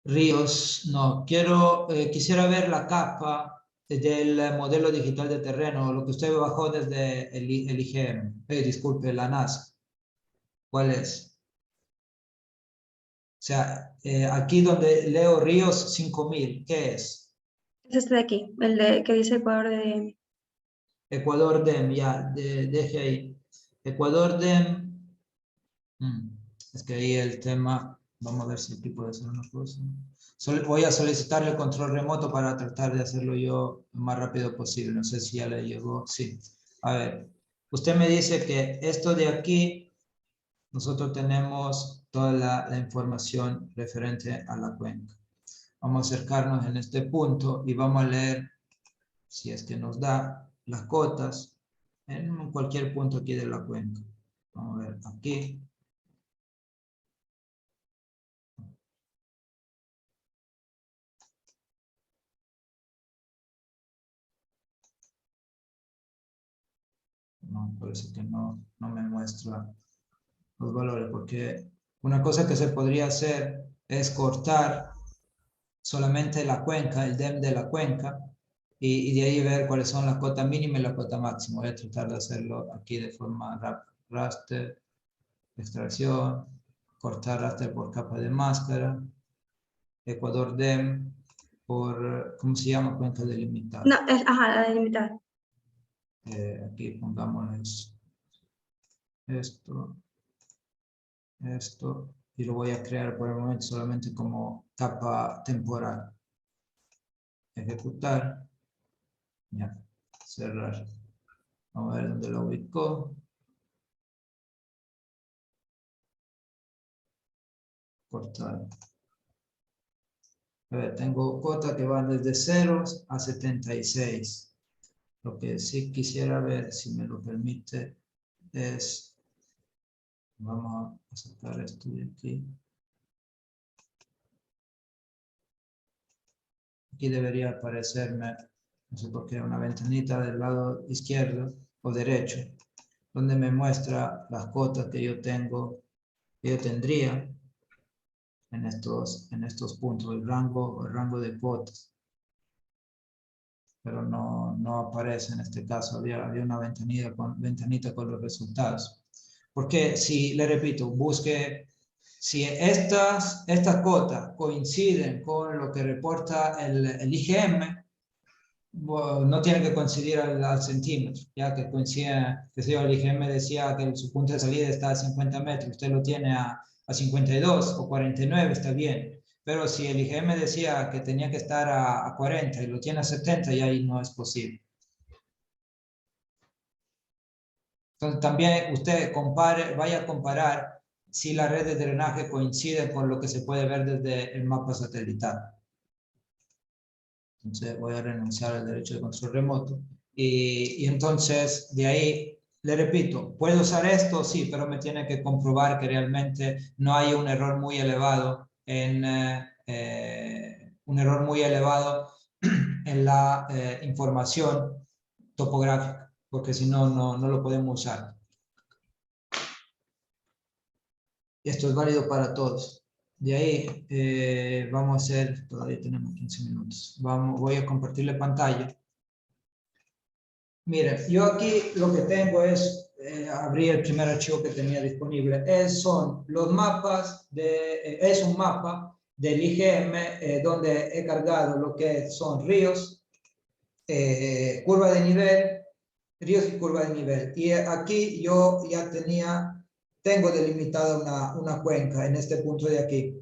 Ríos, no. Quisiera ver la capa del modelo digital de terreno, lo que usted bajó desde el IGM. Disculpe, la NASA. ¿Cuál es? O sea, aquí donde leo Ríos 5000, ¿qué es? Es este de aquí, el de que dice Ecuador de... Ecuador DEM, ya, deje ahí. Ecuador DEM. Es que ahí el tema, vamos a ver si aquí puede hacer una cosa. Voy a solicitarle el control remoto para tratar de hacerlo yo lo más rápido posible. No sé si ya le llegó. Sí. A ver, usted me dice que esto de aquí, nosotros tenemos toda la información referente a la cuenca. Vamos a acercarnos en este punto y vamos a leer, si es que nos da, las cotas en cualquier punto aquí de la cuenca. Vamos a ver aquí. No, parece que no me muestra los valores, porque una cosa que se podría hacer es cortar solamente la cuenca, el DEM de la cuenca, y de ahí ver cuáles son la cota mínima y la cota máxima. Voy a tratar de hacerlo aquí de forma rápida. Raster, extracción, cortar raster por capa de máscara, Ecuador DEM por, ¿cómo se llama? Cuenca delimitada. No, la delimitada. Aquí pongamos esto, y lo voy a crear por el momento solamente como capa temporal. Ejecutar, ya, cerrar. Vamos a ver dónde lo ubicó. Cortar. A ver, tengo cota que van desde 0 a 76. Lo que sí quisiera ver, si me lo permite, es, vamos a sacar esto de aquí. Aquí debería aparecerme, no sé por qué, una ventanita del lado izquierdo o derecho, donde me muestra las cotas que yo tengo, que yo tendría en estos puntos, el rango de cuotas. Pero no aparece en este caso, había una ventanita con los resultados. Porque si, le repito, busque, si estas cotas coinciden con lo que reporta el IGM, bueno, no tiene que coincidir al centímetro, ya que coincide, que si el IGM decía que su punto de salida está a 50 metros, usted lo tiene a 52 o 49, está bien. pero si el IGM decía que tenía que estar a 40 y lo tiene a 70, ya ahí no es posible. Entonces también usted vaya a comparar si la red de drenaje coincide con lo que se puede ver desde el mapa satelital. Entonces voy a renunciar al derecho de control remoto. Y entonces de ahí, le repito, ¿puedo usar esto? Sí, pero me tiene que comprobar que realmente no hay un error muy elevado en la información topográfica, porque si no, no lo podemos usar. Esto es válido para todos. De ahí vamos a hacer, todavía tenemos 15 minutos. Voy a compartirle pantalla. Miren, yo aquí lo que tengo es, abrí el primer archivo que tenía disponible, son los mapas, es un mapa del IGM donde he cargado lo que son ríos, curva de nivel, ríos y curva de nivel. Y aquí yo ya tengo delimitada una cuenca en este punto de aquí.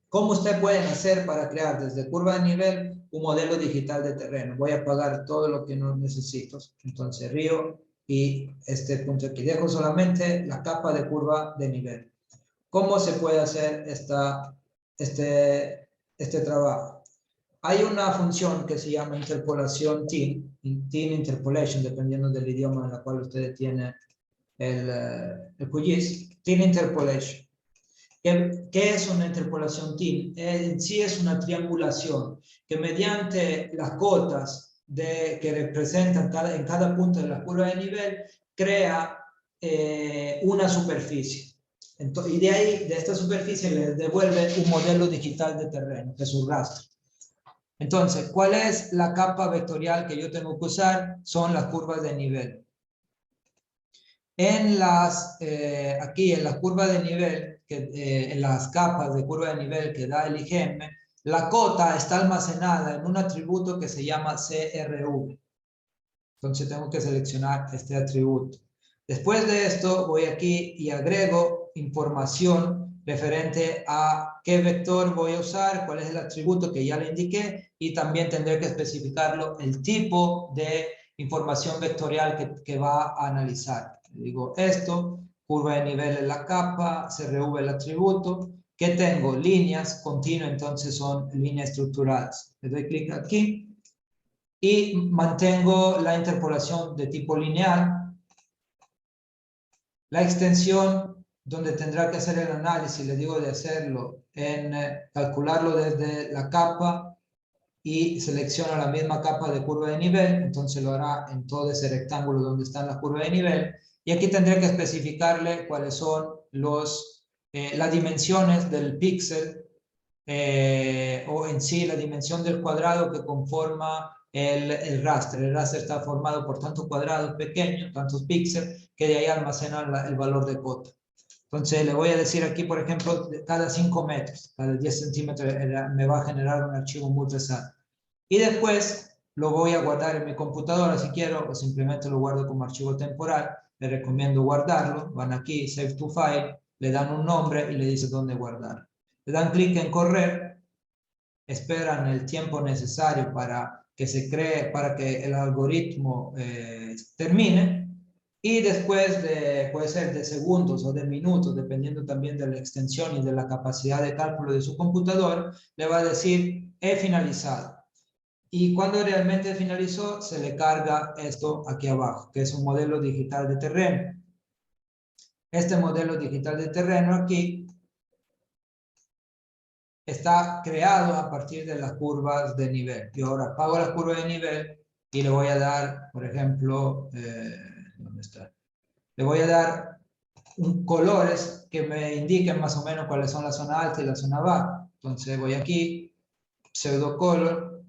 ¿Cómo ustedes pueden hacer para crear desde curva de nivel un modelo digital de terreno? Voy a apagar todo lo que no necesito. Entonces, río y este punto aquí. Dejo solamente la capa de curva de nivel. ¿Cómo se puede hacer este trabajo? Hay una función que se llama interpolación TIN interpolation, dependiendo del idioma en el cual ustedes tienen el QGIS. TIN interpolation. ¿Qué es una interpolación TIN? En sí es una triangulación que mediante las cotas que representan en cada punto de la curva de nivel crea una superficie. Entonces, y de ahí, de esta superficie, le devuelve un modelo digital de terreno, que es un rastro. Entonces, ¿cuál es la capa vectorial que yo tengo que usar? Son las curvas de nivel. Aquí en la curva de nivel, en las capas de curva de nivel que da el IGM, la cota está almacenada en un atributo que se llama CRV. Entonces tengo que seleccionar este atributo. Después de esto voy aquí y agrego información referente a qué vector voy a usar, cuál es el atributo que ya le indiqué, y también tendré que especificarlo el tipo de información vectorial que va a analizar. Digo esto, curva de nivel en la capa, CRV el atributo. ¿Qué tengo? Líneas continuas, entonces son líneas estructuradas. Le doy clic aquí y mantengo la interpolación de tipo lineal. La extensión, donde tendrá que hacer el análisis, le digo de hacerlo en calcularlo desde la capa y selecciona la misma capa de curva de nivel, entonces lo hará en todo ese rectángulo donde está la curva de nivel. Y aquí tendré que especificarle cuáles son las dimensiones del píxel o en sí la dimensión del cuadrado que conforma el raster. El raster está formado por tantos cuadrados pequeños, tantos píxeles, que de ahí almacenan el valor de cota. Entonces le voy a decir aquí, por ejemplo, cada 5 metros, cada 10 centímetros me va a generar un archivo muy pesado. Y después lo voy a guardar en mi computadora si quiero, o simplemente lo guardo como archivo temporal. Le recomiendo guardarlo. Van aquí, Save to File, le dan un nombre y le dice dónde guardarlo. Le dan clic en correr, esperan el tiempo necesario para que se cree, para que el algoritmo termine, y después puede ser de segundos o de minutos, dependiendo también de la extensión y de la capacidad de cálculo de su computador, le va a decir he finalizado. Y cuando realmente finalizó, se le carga esto aquí abajo, que es un modelo digital de terreno. Este modelo digital de terreno aquí está creado a partir de las curvas de nivel. Yo ahora apago la curva de nivel y le voy a dar, por ejemplo, ¿dónde está? Le voy a dar colores que me indiquen más o menos cuáles son la zona alta y la zona baja. Entonces voy aquí, pseudo color,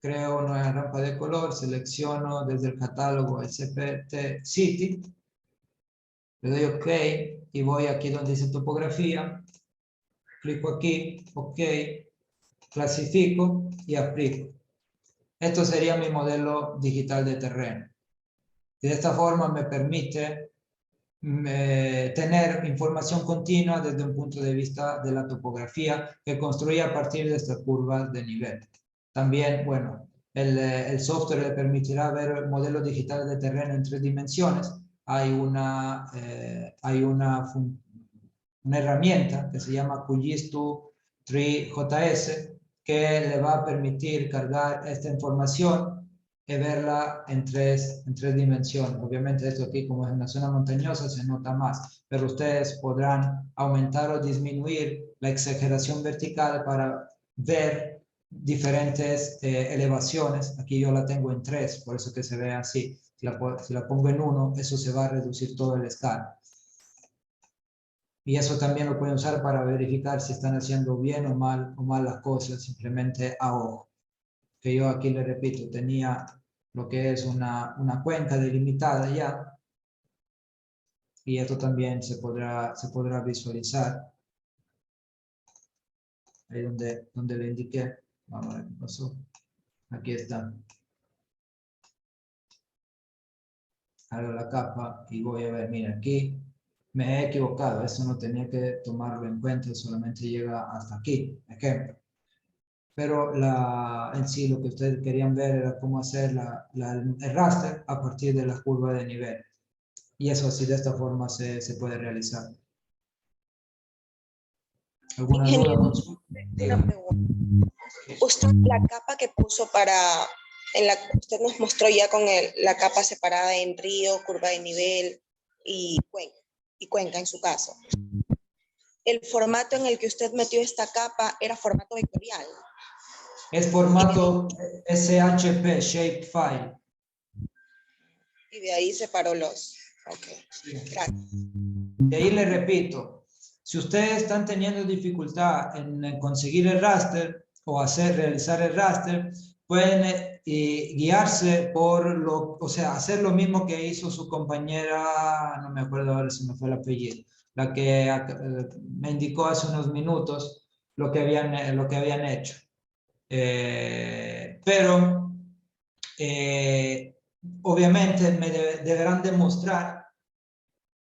creo una rampa de color, selecciono desde el catálogo el CPT City, le doy OK y voy aquí donde dice topografía, clico aquí, OK, clasifico y aplico. Esto sería mi modelo digital de terreno. De esta forma me permite tener información continua desde un punto de vista de la topografía que construye a partir de estas curvas de nivel. También, bueno, el software le permitirá ver modelos digitales de terreno en 3 dimensiones. Hay una herramienta que se llama QGIS 3JS que le va a permitir cargar esta información y verla en tres dimensiones. Obviamente esto aquí, como es en la zona montañosa, se nota más, pero ustedes podrán aumentar o disminuir la exageración vertical para ver diferentes elevaciones. Aquí yo la tengo en 3, por eso que se ve así. Si la pongo en 1, eso se va a reducir todo el escala. Y eso también lo pueden usar para verificar si están haciendo bien o mal las cosas, simplemente a ojo. Que yo aquí le repito, tenía lo que es una cuenca delimitada ya, y esto también se podrá visualizar. Ahí donde le indiqué. Vamos a ver qué pasó. Aquí está. Hago la capa y voy a ver, mira, aquí me he equivocado, eso no tenía que tomarlo en cuenta, solamente llega hasta aquí, ejemplo. Pero en sí lo que ustedes querían ver era cómo hacer el raster a partir de la curva de nivel. Y eso así de esta forma se puede realizar. ¿Alguna duda? Una pregunta. Usted, la capa que puso usted nos mostró ya con la capa separada en río, curva de nivel y cuenca en su caso. El formato en el que usted metió esta capa era formato vectorial. Es formato SHP, Shapefile. Y de ahí separó los. Ok, Sí. gracias. De ahí le repito, si ustedes están teniendo dificultad en conseguir el raster o realizar el raster, pueden guiarse hacer lo mismo que hizo su compañera, no me acuerdo ahora si me fue el apellido, la que me indicó hace unos minutos lo que habían hecho. Pero obviamente me deberán demostrar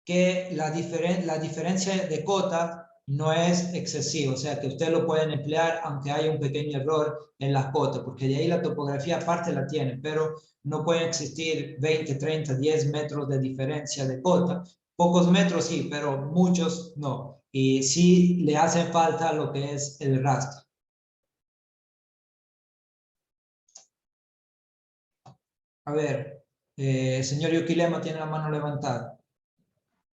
que la diferencia de cota no es excesiva, o sea que ustedes lo pueden emplear aunque haya un pequeño error en la cota, porque de ahí la topografía aparte la tiene, pero no pueden existir 20, 30, 10 metros de diferencia de cota. Pocos metros sí, pero muchos no. Y sí le hace falta lo que es el rastro. A ver, señor Yukilema tiene la mano levantada.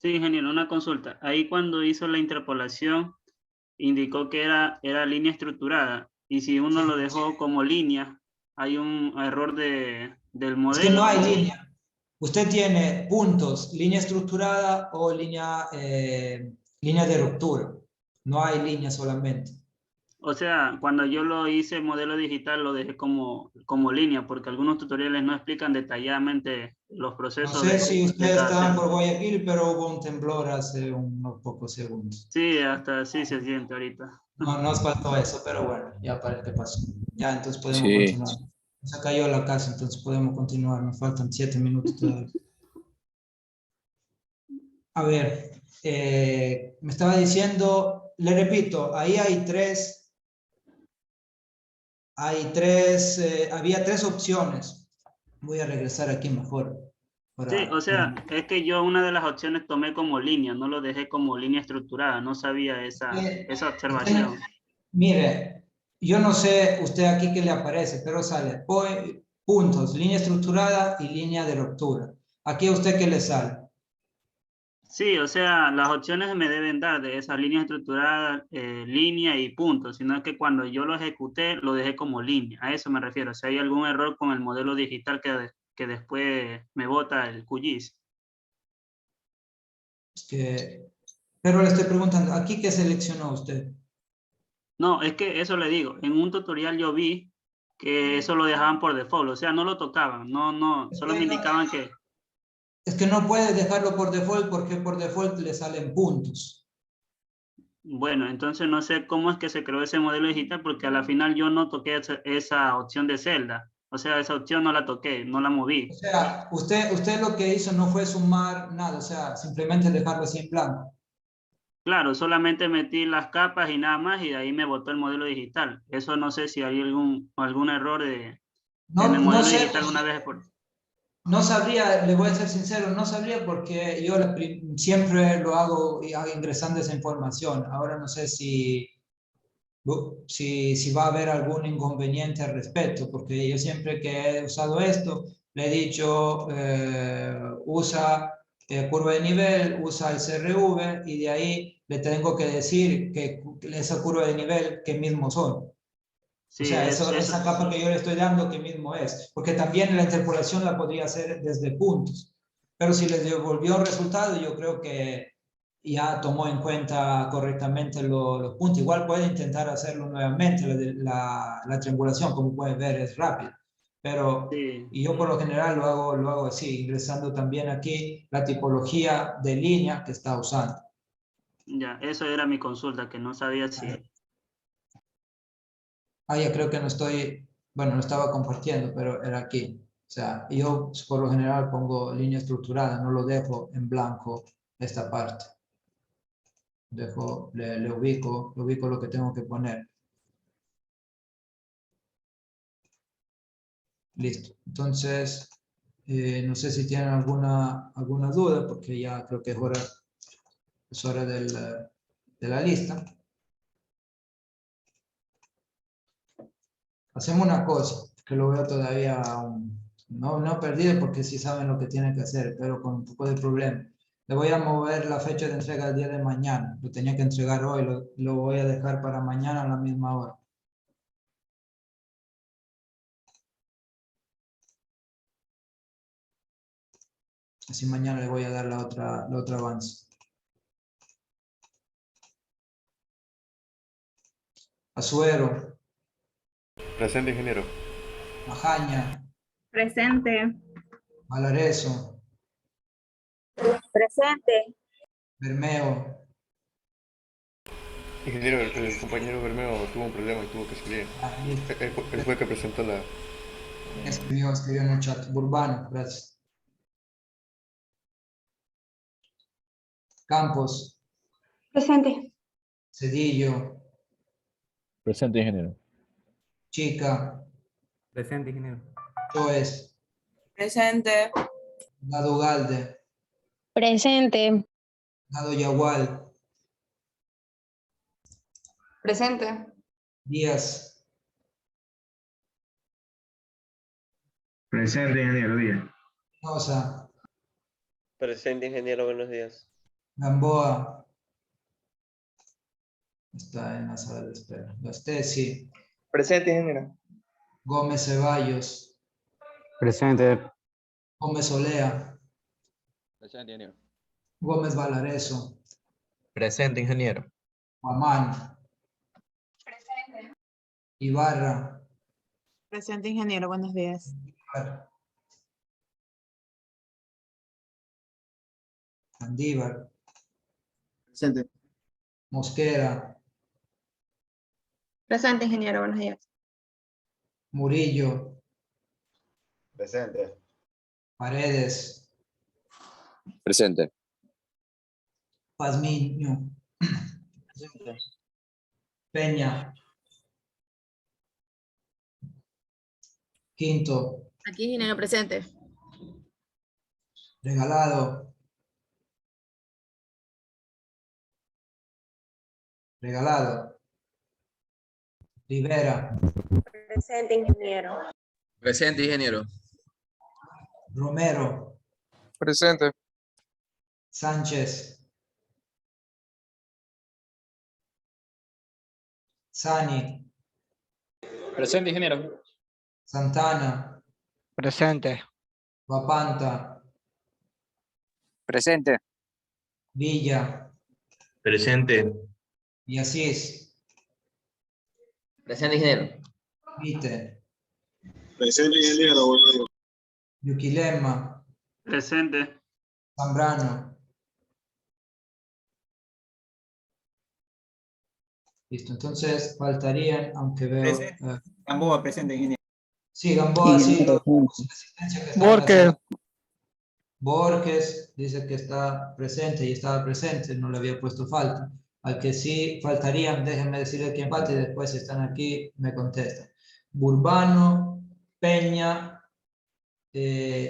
Sí, ingeniero, una consulta. Ahí cuando hizo la interpolación, indicó que era línea estructurada. Y si uno lo dejó como línea, hay un error del modelo. Es que no hay línea. Usted tiene puntos, línea estructurada o línea de ruptura. No hay línea solamente. O sea, cuando yo lo hice modelo digital, lo dejé como línea, porque algunos tutoriales no explican detalladamente los No procesos. sé si ustedes cada estaban celda. por Guayaquil, pero hubo un temblor hace unos pocos segundos. Sí, hasta sí se siente ahorita. No nos faltó eso, pero bueno, ya para qué pasó. Ya, entonces podemos Sí. continuar. Se cayó la casa, entonces podemos continuar. Nos faltan 7 minutos todavía. A ver, me estaba diciendo, le repito, ahí había 3 opciones. Voy a regresar aquí mejor. Sí, o sea, es que yo una de las opciones tomé como línea, no lo dejé como línea estructurada, no sabía esa observación. Mire, yo no sé usted aquí qué le aparece, pero sale puntos, línea estructurada y línea de ruptura. ¿Aquí a usted qué le sale? Sí, o sea, las opciones me deben dar de esas líneas estructuradas, línea y puntos, sino que cuando yo lo ejecuté, lo dejé como línea. A eso me refiero. Si hay algún error con el modelo digital que después me bota el QGIS. Pero le estoy preguntando, ¿aquí qué seleccionó usted? No, es que eso le digo. En un tutorial yo vi que eso lo dejaban por default, o sea, no lo tocaban, solo me indicaban que... Es que no puede dejarlo por default porque por default le salen puntos. Bueno, entonces no sé cómo es que se creó ese modelo digital porque a la final yo no toqué esa opción de celda. O sea, esa opción no la toqué, no la moví. O sea, usted lo que hizo no fue sumar nada, o sea, simplemente dejarlo así en blanco. Claro, solamente metí las capas y nada más y de ahí me botó el modelo digital. Eso no sé si hay algún error en el No modelo sé, digital una vez por... no sabría, le voy a ser sincero, no sabría porque yo siempre lo hago ingresando esa información. Ahora no sé si va a haber algún inconveniente al respecto, porque yo siempre que he usado esto, le he dicho, usa curva de nivel, usa el CRV y de ahí le tengo que decir que esa curva de nivel que mismo son. O Sí, sea, esa capa que yo le estoy dando, ¿qué mismo es? Porque también la interpolación la podría hacer desde puntos. Pero si les devolvió el resultado, yo creo que ya tomó en cuenta correctamente los puntos. Igual puede intentar hacerlo nuevamente. La triangulación, como pueden ver, es rápida. Pero, sí, y yo por lo general lo hago así, ingresando también aquí la tipología de línea que está usando. ya, eso era mi consulta, que no sabía si... Ya creo que no estoy, bueno, no estaba compartiendo, pero era aquí. O sea, yo por lo general pongo línea estructurada, no lo dejo en blanco esta parte. Le ubico lo que tengo que poner. Listo. Entonces, no sé si tienen alguna duda, porque ya creo que es hora de la lista. Hacemos una cosa, que lo veo todavía no perdido porque sí saben lo que tienen que hacer, pero con un poco de problema. Le voy a mover la fecha de entrega el día de mañana. Lo tenía que entregar hoy, lo voy a dejar para mañana a la misma hora. Así mañana le voy a dar la otra avance. Azuero, Presente, ingeniero. Majaña, Presente. Valareso, Presente. Bermeo. Ingeniero, el compañero Bermeo tuvo un problema y tuvo que salir. Listo. Él fue el que presentó la... Escribió en el chat. Burbano, gracias. Campos, Presente. Cedillo, Presente, ingeniero. Chica, Presente, ingeniero. Choes, Presente. Dado Galde, Presente. Dado Yagual, Presente. Díaz, Presente, ingeniero. Díaz. Rosa, Presente, ingeniero, buenos días. Gamboa, está en la sala de espera. Gastesi, Presente, ingeniero. Gómez Ceballos, Presente. Gómez Olea, Presente, ingeniero. Gómez Valareso, Presente, ingeniero. Guamán, Presente. Ibarra, Presente, ingeniero. Buenos días. Andívar, Presente. Mosquera, Presente, ingeniero. Buenos días. Murillo, Presente. Paredes, Presente. Pazmiño, Peña, Quinto, Aquí, ingeniero. Presente. Regalado, Rivera, Presente, ingeniero. Presente, ingeniero. Romero, Presente. Sánchez, Sani, Presente, ingeniero. Santana, Presente. Guapanta, Presente. Villa, Presente. Villasís, Presente, ingeniero. Vite, Presente, ingeniero, buenos días. Yuquilema, Presente. Zambrano. Listo, entonces faltarían, aunque veo... Gamboa, presente, ingeniero. Sí, Gamboa, sí, lo puse en asistencia que está en la Borges. sala. Borges dice que está presente y estaba presente, no le había puesto falta. Al que sí faltarían, déjenme decirle quién falta y después si están aquí me contestan. Burbano, Peña,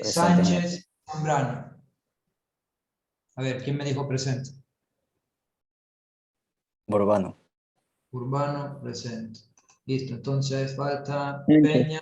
Sánchez, Zambrano. A ver, ¿quién me dijo presente? Borbano. Urbano, presente. Listo, entonces falta Peña,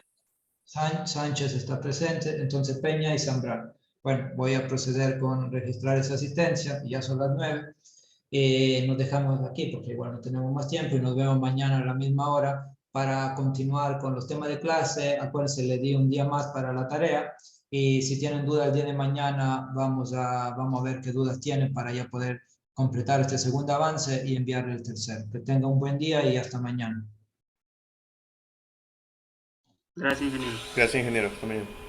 Sánchez está presente, entonces Peña y Zambrano. Bueno, voy a proceder con registrar esa asistencia, ya son las 9. Nos dejamos aquí porque igual no tenemos más tiempo y nos vemos mañana a la misma hora para continuar con los temas de clase. Acuérdense, le di un día más para la tarea y si tienen dudas el día de mañana vamos a ver qué dudas tienen para ya poder completar este segundo avance y enviarle el tercero. Que tenga un buen día y hasta mañana. Gracias, ingeniero. Gracias, ingeniero. Hasta mañana.